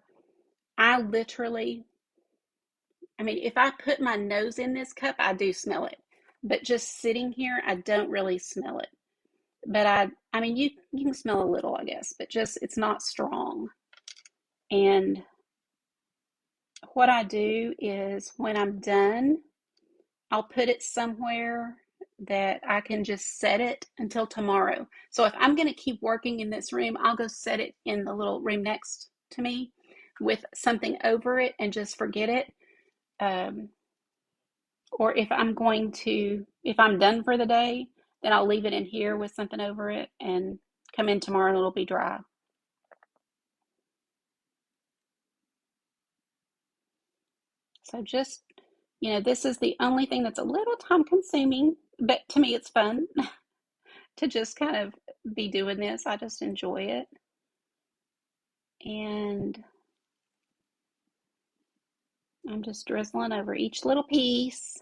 I literally, I mean, if I put my nose in this cup, I do smell it. But just sitting here, I don't really smell it. But I mean, you can smell a little, I guess, but just it's not strong. And what I do is when I'm done, I'll put it somewhere that I can just set it until tomorrow. So if I'm going to keep working in this room, I'll go set it in the little room next to me with something over it and just forget it. Um, or if I'm done for the day, then I'll leave it in here with something over it and come in tomorrow and it'll be dry. So just, you know, this is the only thing that's a little time consuming, but to me it's fun to just kind of be doing this. I just enjoy it. And I'm just drizzling over each little piece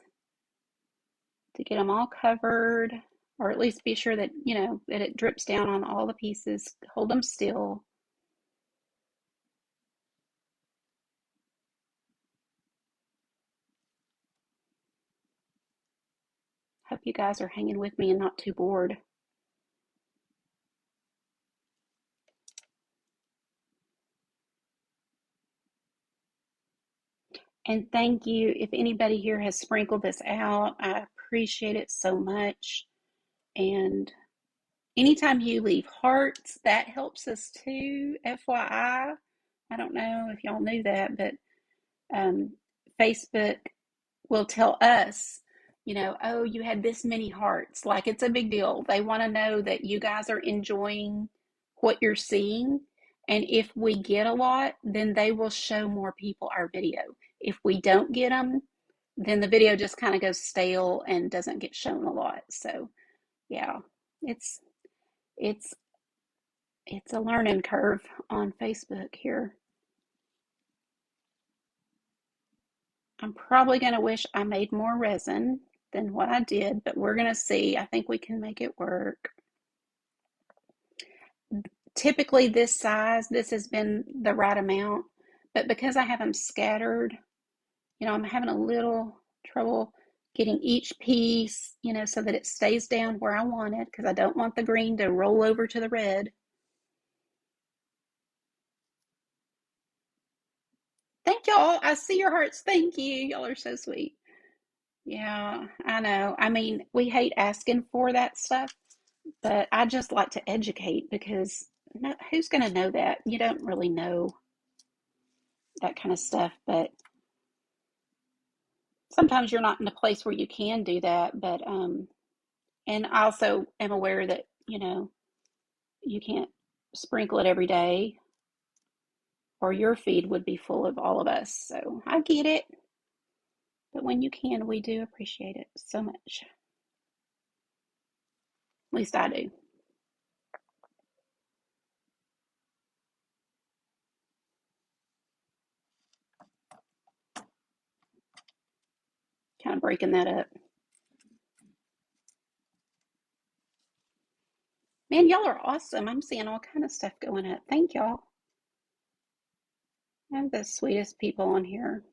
to get them all covered, or at least be sure that, you know, that it drips down on all the pieces. Hold them still. Hope you guys are hanging with me and not too bored. And thank you. If anybody here has sprinkled this out, I appreciate it so much. And anytime you leave hearts, that helps us too. FYI, I don't know if y'all knew that, but um, Facebook will tell us, you know, oh, you had this many hearts. Like it's a big deal. They want to know that you guys are enjoying what you're seeing. And if we get a lot, then they will show more people our video. If we don't get them, then the video just kind of goes stale and doesn't get shown a lot. So yeah, it's it's it's a learning curve on Facebook here. I'm probably going to wish I made more resin than what I did, but we're going to see. I think we can make it work. Typically this size, this has been the right amount, but because I have them scattered, you know, I'm having a little trouble getting each piece, you know, so that it stays down where I want it because I don't want the green to roll over to the red. Thank y'all. I see your hearts. Thank you. Y'all are so sweet. Yeah, I know. I mean, we hate asking for that stuff, but I just like to educate because no, who's going to know that? You don't really know that kind of stuff, but sometimes you're not in a place where you can do that. But and I also am aware that, you know, you can't sprinkle it every day or your feed would be full of all of us. So I get it. But when you can, we do appreciate it so much. At least I do. Kind of breaking that up. Man, y'all are awesome. I'm seeing all kind of stuff going up. Thank y'all. I'm the sweetest people on here.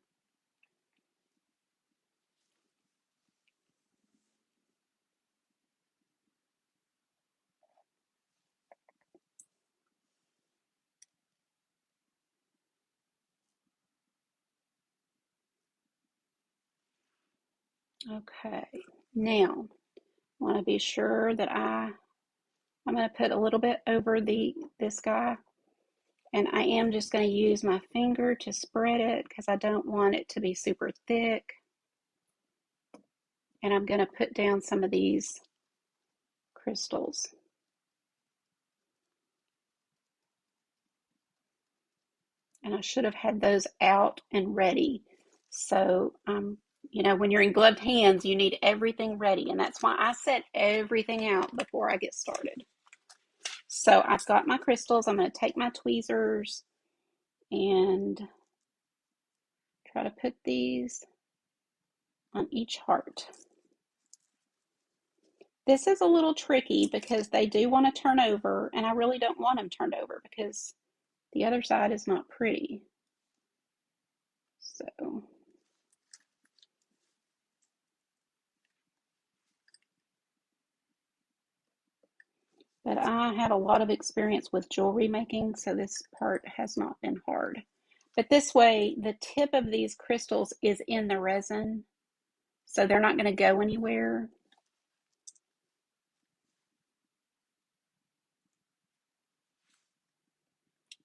Okay, now I want to be sure that I'm going to put a little bit over this guy, and I am just going to use my finger to spread it because I don't want it to be super thick. And I'm going to put down some of these crystals. And I should have had those out and ready. So, you know, when you're in gloved hands, you need everything ready. And that's why I set everything out before I get started. So I've got my crystals. I'm going to take my tweezers and try to put these on each heart. This is a little tricky because they do want to turn over, and I really don't want them turned over because the other side is not pretty. So, but I have a lot of experience with jewelry making, so this part has not been hard. But this way, the tip of these crystals is in the resin, so they're not going to go anywhere.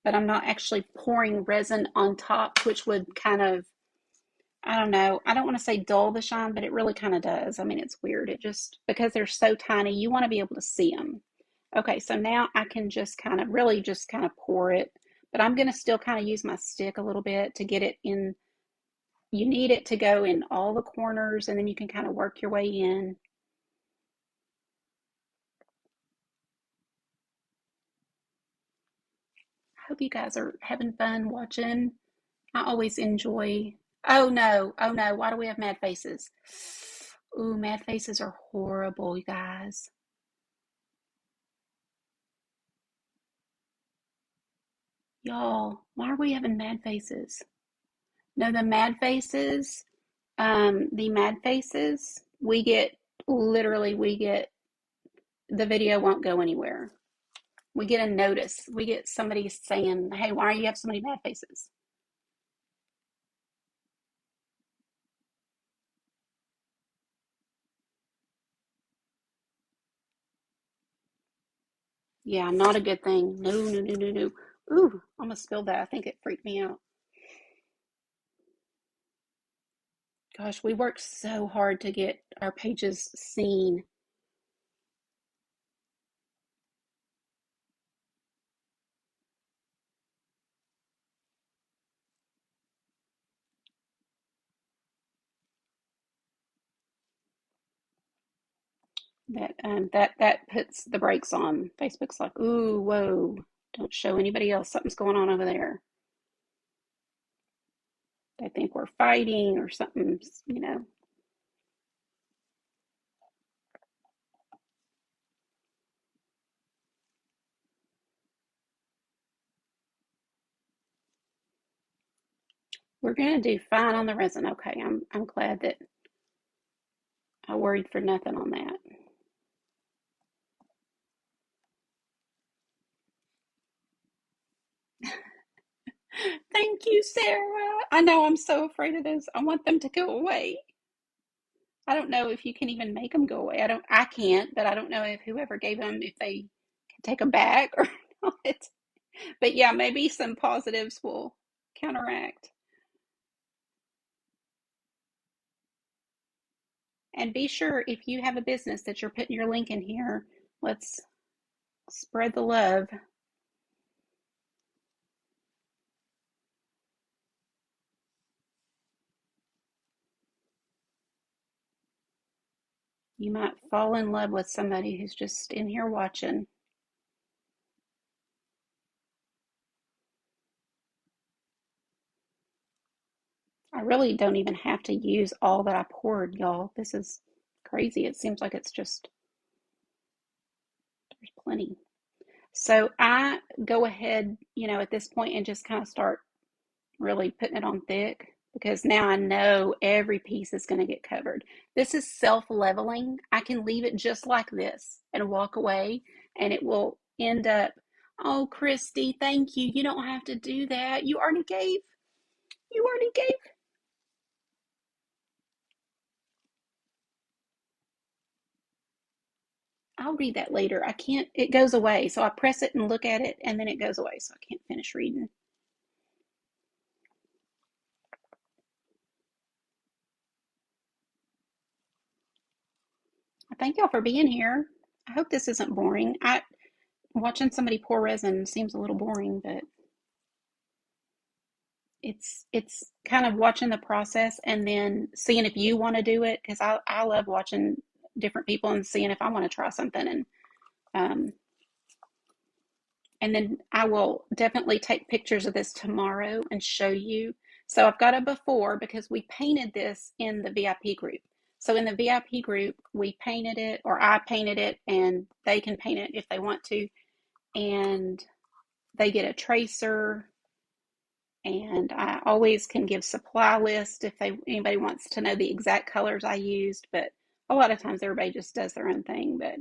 But I'm not actually pouring resin on top, which would kind of, I don't know, I don't want to say dull the shine, but it really kind of does. I mean, it's weird. It just, because they're so tiny, you want to be able to see them. Okay, so now I can just kind of, really just kind of pour it, but I'm going to still kind of use my stick a little bit to get it in. You need it to go in all the corners, and then you can kind of work your way in. I hope you guys are having fun watching. I always enjoy. Oh no, oh no, why do we have mad faces? Ooh, mad faces are horrible, you guys. Y'all, why are we having mad faces? No, the mad faces, we get, literally, we get, the video won't go anywhere. We get a notice. We get somebody saying, hey, why do you have so many mad faces? Yeah, not a good thing. No, no, no, no, no. Ooh, I almost spilled that. I think it freaked me out. Gosh, we worked so hard to get our pages seen. That puts the brakes on. Facebook's like, ooh, whoa, don't show anybody else. Something's going on over there. They think we're fighting or something, you know. We're gonna do fine on the resin. Okay, I'm glad that I worried for nothing on that. Thank you, Sarah. I know I'm so afraid of those. I want them to go away. I don't know if you can even make them go away. I can't, but I don't know if whoever gave them, if they can take them back or not. But yeah, maybe some positives will counteract. And be sure if you have a business that you're putting your link in here, let's spread the love. You might fall in love with somebody who's just in here watching. I really don't even have to use all that I poured, y'all. This is crazy. It seems like it's just, there's plenty. So I go ahead, at this point and just kind of start really putting it on thick because now I know every piece is going to get covered. This is self-leveling. I can leave it just like this and walk away and it will end up, oh, Christy, thank you. You don't have to do that. You already gave. I'll read that later. I can't, it goes away. So I press it and look at it and then it goes away. So I can't finish reading. I thank y'all for being here. I hope this isn't boring. Watching somebody pour resin seems a little boring, but it's kind of watching the process and then seeing if you want to do it because I love watching different people and seeing if I want to try something um, and then I will definitely take pictures of this tomorrow and show you. So I've got a before because we painted this in the VIP group. So in the VIP group, we painted it, or I painted it, and they can paint it if they want to. And they get a tracer, and I always can give supply list if anybody wants to know the exact colors I used, but a lot of times everybody just does their own thing. But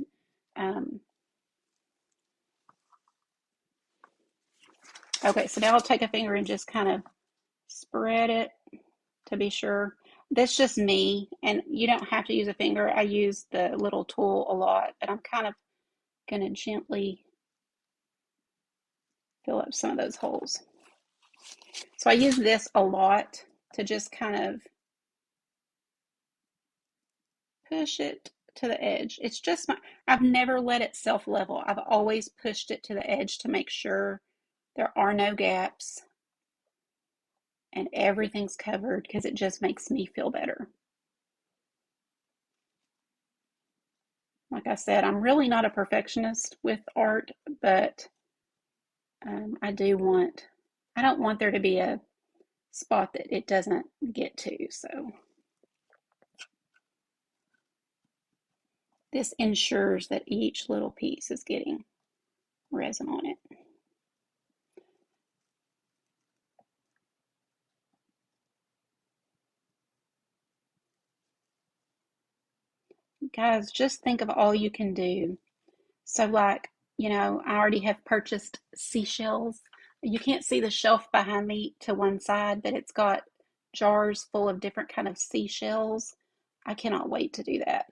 okay, so now I'll take a finger and just kind of spread it to be sure. That's just me, and you don't have to use a finger. I use the little tool a lot, but I'm kind of going to gently fill up some of those holes. So I use this a lot to just kind of push it to the edge. It's just I've never let it self level. I've always pushed it to the edge to make sure there are no gaps and everything's covered, because it just makes me feel better. Like I said, I'm really not a perfectionist with art, but I don't want there to be a spot that it doesn't get to. So this ensures that each little piece is getting resin on it. Guys, just think of all you can do. So like, I already have purchased seashells. You can't see the shelf behind me to one side, but it's got jars full of different kind of seashells. I cannot wait to do that.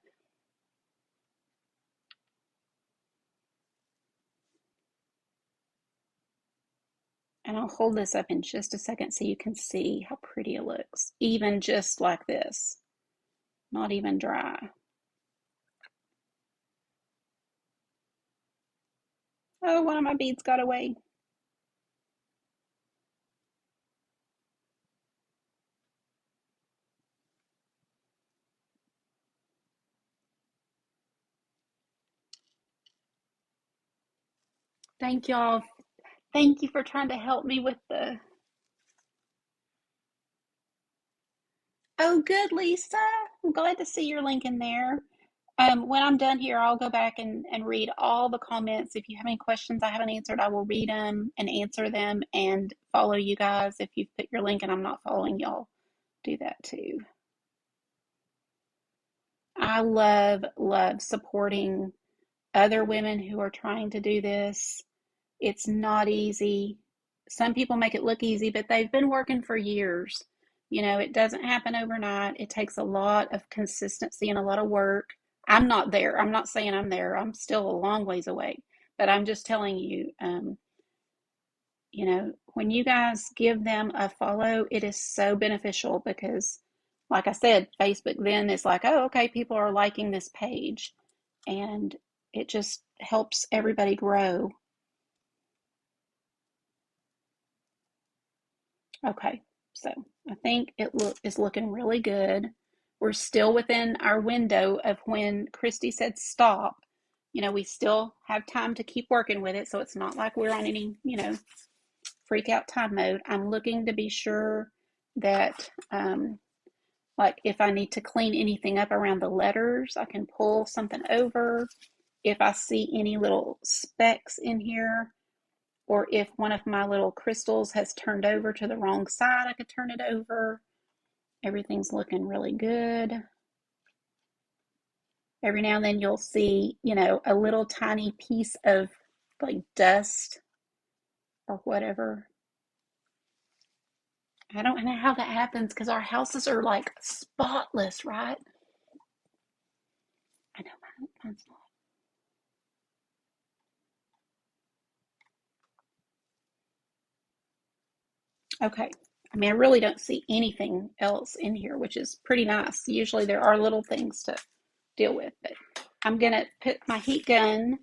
And I'll hold this up in just a second so you can see how pretty it looks, even just like this, not even dry. Oh, one of my beads got away. Thank y'all. Thank you for trying to help me with the. Oh, good, Lisa. I'm glad to see your link in there. When I'm done here, I'll go back and read all the comments. If you have any questions I haven't answered, I will read them and answer them and follow you guys. If you've put your link and I'm not following y'all, do that too. I love supporting other women who are trying to do this. It's not easy. Some people make it look easy, but they've been working for years. It doesn't happen overnight. It takes a lot of consistency and a lot of work. I'm not there. I'm not saying I'm there. I'm still a long ways away. But I'm just telling you, when you guys give them a follow, it is so beneficial because, like I said, Facebook then is like, oh, okay, people are liking this page. And it just helps everybody grow. Okay, so I think it is looking really good. We're still within our window of when Christy said stop. We still have time to keep working with it, so it's not like we're on any, freak out time mode. I'm looking to be sure that, like, if I need to clean anything up around the letters, I can pull something over. If I see any little specks in here, or if one of my little crystals has turned over to the wrong side, I could turn it over. Everything's looking really good. Every now and then you'll see, a little tiny piece of like dust or whatever. I don't know how that happens because our houses are like spotless, right? I know mine's not. Okay. I mean, I really don't see anything else in here, which is pretty nice. Usually there are little things to deal with, but I'm going to put my heat gun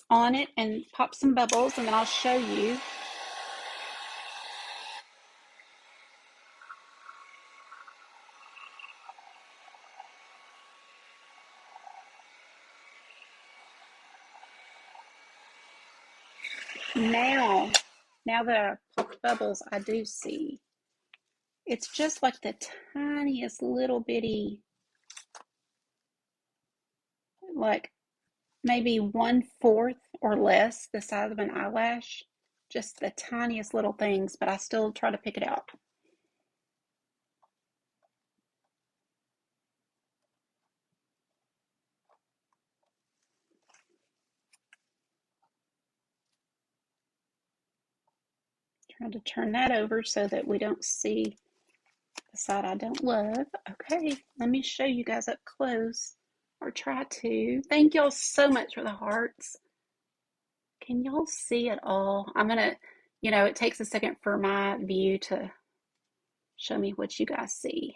on it and pop some bubbles, and then I'll show you. Now that I popped bubbles, I do see It's just like the tiniest little bitty, like maybe 1/4 or less the size of an eyelash. Just the tiniest little things, but I still try to pick it out. Trying to turn that over so that we don't see the side I don't love. Okay, let me show you guys up close, or try to. Thank y'all so much for the hearts. Can y'all see it all? I'm gonna, it takes a second for my view to show me what you guys see.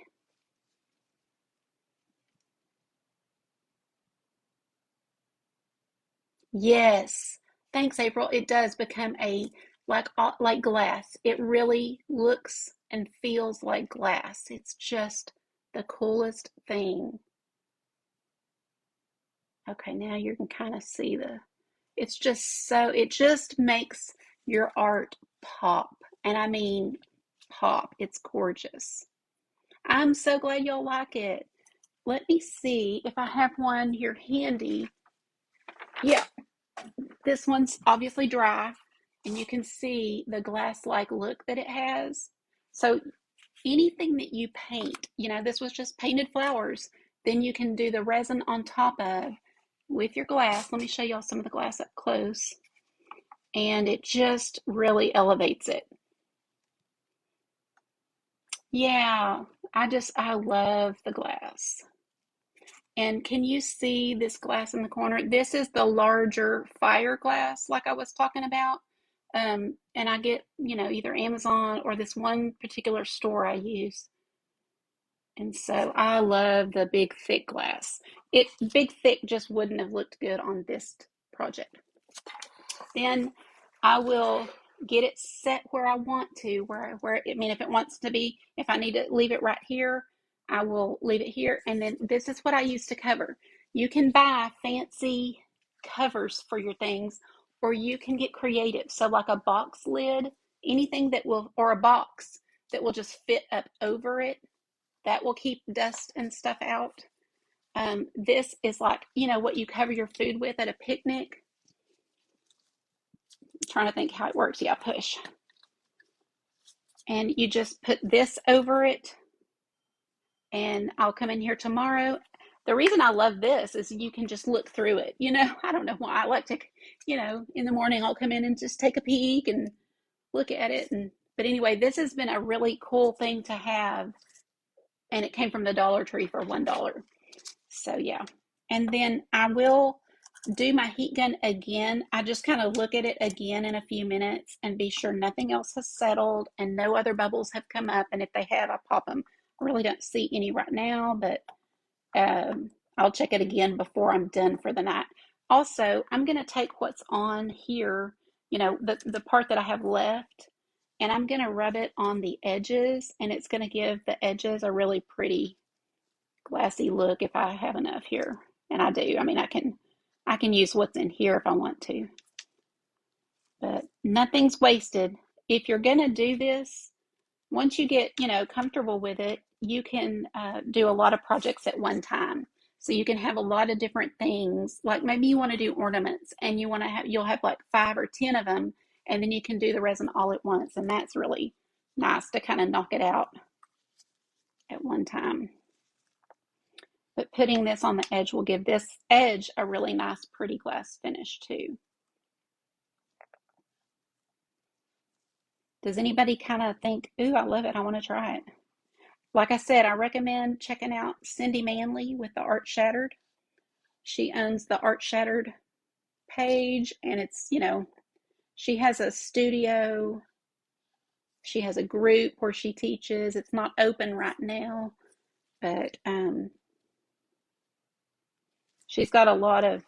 Yes. Thanks, April. It does become a like glass. It really looks and feels like glass. It's just the coolest thing. Okay, now you can kind of see it's just so, it just makes your art pop. And I mean pop. It's gorgeous. I'm so glad y'all like it. Let me see if I have one here handy. Yeah, this one's obviously dry, and you can see the glass-like look that it has. So anything that you paint, this was just painted flowers, then you can do the resin on top of with your glass. Let me show y'all some of the glass up close. And it just really elevates it. Yeah, I love the glass. And can you see this glass in the corner? This is the larger fire glass, like I was talking about. And I get, either Amazon or this one particular store I use. And so I love the big thick glass. Big thick just wouldn't have looked good on this project. Then I will get it set where I want to, if it wants to be, if I need to leave it right here, I will leave it here. And then this is what I use to cover. You can buy fancy covers for your things, or you can get creative. So like a box lid, anything that will, or a box that will just fit up over it, that will keep dust and stuff out. This is like, what you cover your food with at a picnic. I'm trying to think how it works. Yeah, push. And you just put this over it, and I'll come in here tomorrow. The reason I love this is you can just look through it. I don't know why I like to, in the morning I'll come in and just take a peek and look at it. But anyway, this has been a really cool thing to have, and it came from the Dollar Tree for $1. So yeah. And then I will do my heat gun again. I just kind of look at it again in a few minutes and be sure nothing else has settled and no other bubbles have come up. And if they have, I pop them. I really don't see any right now, but I'll check it again before I'm done for the night. Also, I'm going to take what's on here, the part that I have left, and I'm going to rub it on the edges, and it's going to give the edges a really pretty glassy look if I have enough here. And I do. I mean, I can use what's in here if I want to. But nothing's wasted. If you're going to do this, once you get, comfortable with it, you can do a lot of projects at one time. So you can have a lot of different things. Like maybe you want to do ornaments and you'll have like 5 or 10 of them, and then you can do the resin all at once. And that's really nice to kind of knock it out at one time. But putting this on the edge will give this edge a really nice, pretty glass finish too. Does anybody kind of think, ooh, I love it, I want to try it? Like I said, I recommend checking out Cindy Manley with the Art Shattered. She owns the Art Shattered page, and it's, she has a studio. She has a group where she teaches. It's not open right now, but she's got a lot of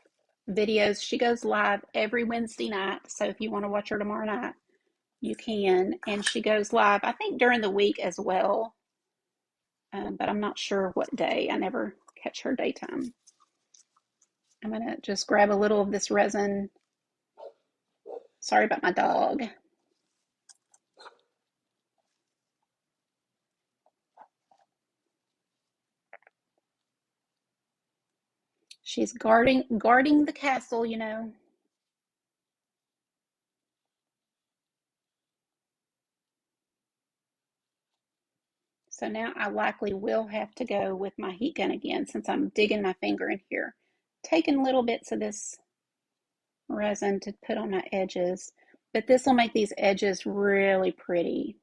videos. She goes live every Wednesday night. So if you want to watch her tomorrow night, you can. And she goes live, I think, during the week as well. But I'm not sure what day. I never catch her daytime. I'm going to just grab a little of this resin. Sorry about my dog. She's guarding the castle, you know. So now I likely will have to go with my heat gun again since I'm digging my finger in here. Taking little bits of this resin to put on my edges, but this will make these edges really pretty.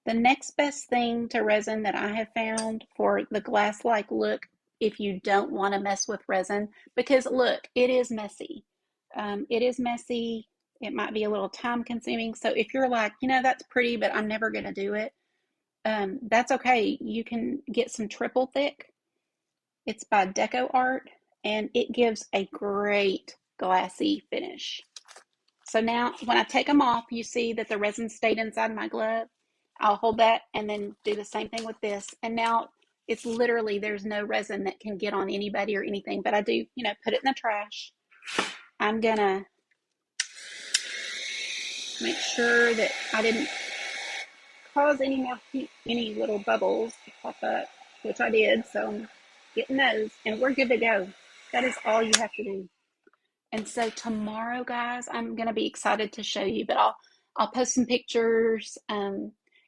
The next best thing to resin that I have found for the glass-like look, if you don't want to mess with resin, because look, it is messy. It is messy. It might be a little time consuming. So if you're like, you know, that's pretty, but I'm never going to do it, that's okay. You can get some triple thick. It's by Deco Art, and it gives a great glassy finish. So now when I take them off, you see that the resin stayed inside my glove. I'll hold that and then do the same thing with this. And now it's literally, there's no resin that can get on anybody or anything, but I do, you know, put it in the trash. I'm gonna make sure that I didn't cause any little bubbles to pop up, which I did. So I'm getting those and we're good to go. That is all you have to do. And so tomorrow, guys, I'm going to be excited to show you, but I'll post some pictures.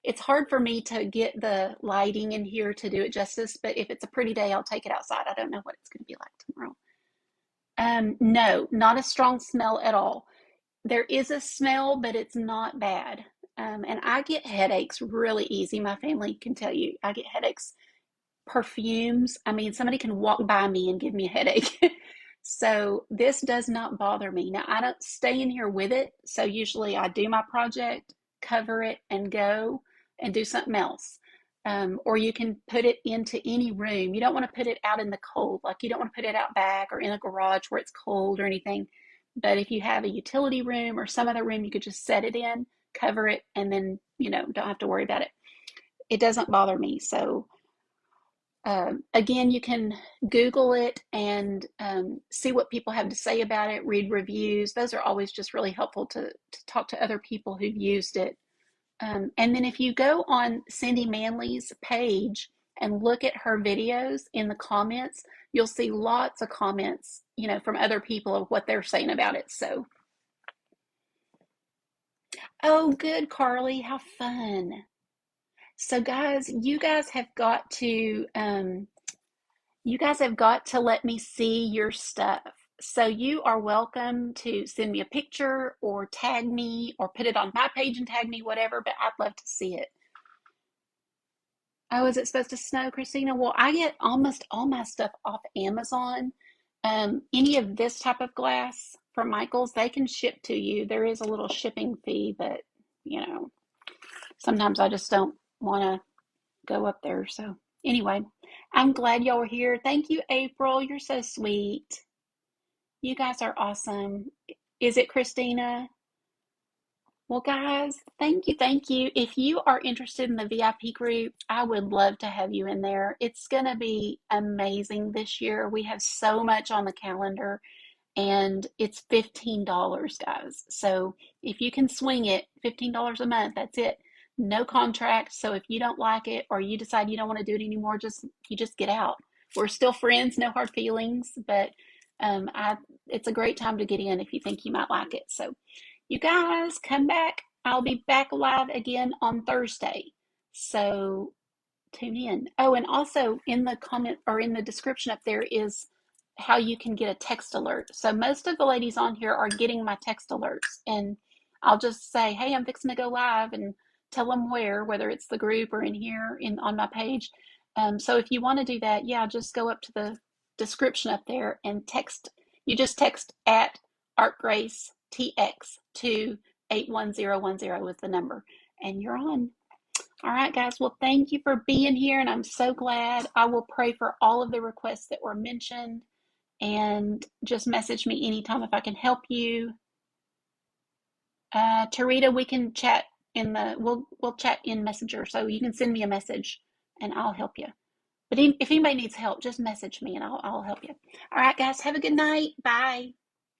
It's hard for me to get the lighting in here to do it justice, but if it's a pretty day, I'll take it outside. I don't know what it's going to be like tomorrow. No, not a strong smell at all. There is a smell, but it's not bad. And I get headaches really easy. My family can tell you I get headaches. Perfumes, I mean, somebody can walk by me and give me a headache. So this does not bother me. Now, I don't stay in here with it. So usually I do my project, cover it, and go and do something else. Or you can put it into any room. You don't want to put it out in the cold. Like you don't want to put it out back or in a garage where it's cold or anything. But if you have a utility room or some other room, you could just set it in, cover it, and then, you know, don't have to worry about it. It doesn't bother me. So again, you can Google it and see what people have to say about it, read reviews. Those are always just really helpful to talk to other people who've used it. And then if you go on Cindy Manley's page and look at her videos in the comments, you'll see lots of comments, you know, from other people of what they're saying about it. So, oh, good, Carly. How fun. So, guys, you guys have got to let me see your stuff. So you are welcome to send me a picture or tag me or put it on my page and tag me, whatever, but I'd love to see it. Oh, is it supposed to snow, Christina? Well, I get almost all my stuff off Amazon. Any of this type of glass from Michaels, they can ship to you. There is a little shipping fee, but you know, sometimes I just don't want to go up there. So anyway, I'm glad y'all were here. Thank you, April. You're so sweet. You guys are awesome. Is it Christina? Well, guys, thank you. Thank you. If you are interested in the VIP group, I would love to have you in there. It's going to be amazing this year. We have so much on the calendar and it's $15, guys. So if you can swing it, $15 a month, that's it. No contract. So if you don't like it or you decide you don't want to do it anymore, you just get out. We're still friends, no hard feelings, but it's a great time to get in if you think you might like it. So you guys come back. I'll be back live again on Thursday. So tune in. Oh, and also in the comment or in the description up there is how you can get a text alert. So most of the ladies on here are getting my text alerts, and I'll just say, hey, I'm fixing to go live and tell them whether it's the group or in here on my page. So if you want to do that, yeah, just go up to the description up there and text. You just text at ArtGraceTX to 81010 with the number, and you're on. All right, guys. Well, thank you for being here, and I'm so glad. I will pray for all of the requests that were mentioned, and just message me anytime if I can help you. Tarita, we can chat we'll chat in Messenger, so you can send me a message, and I'll help you. But if anybody needs help, just message me, and I'll help you. All right, guys. Have a good night. Bye.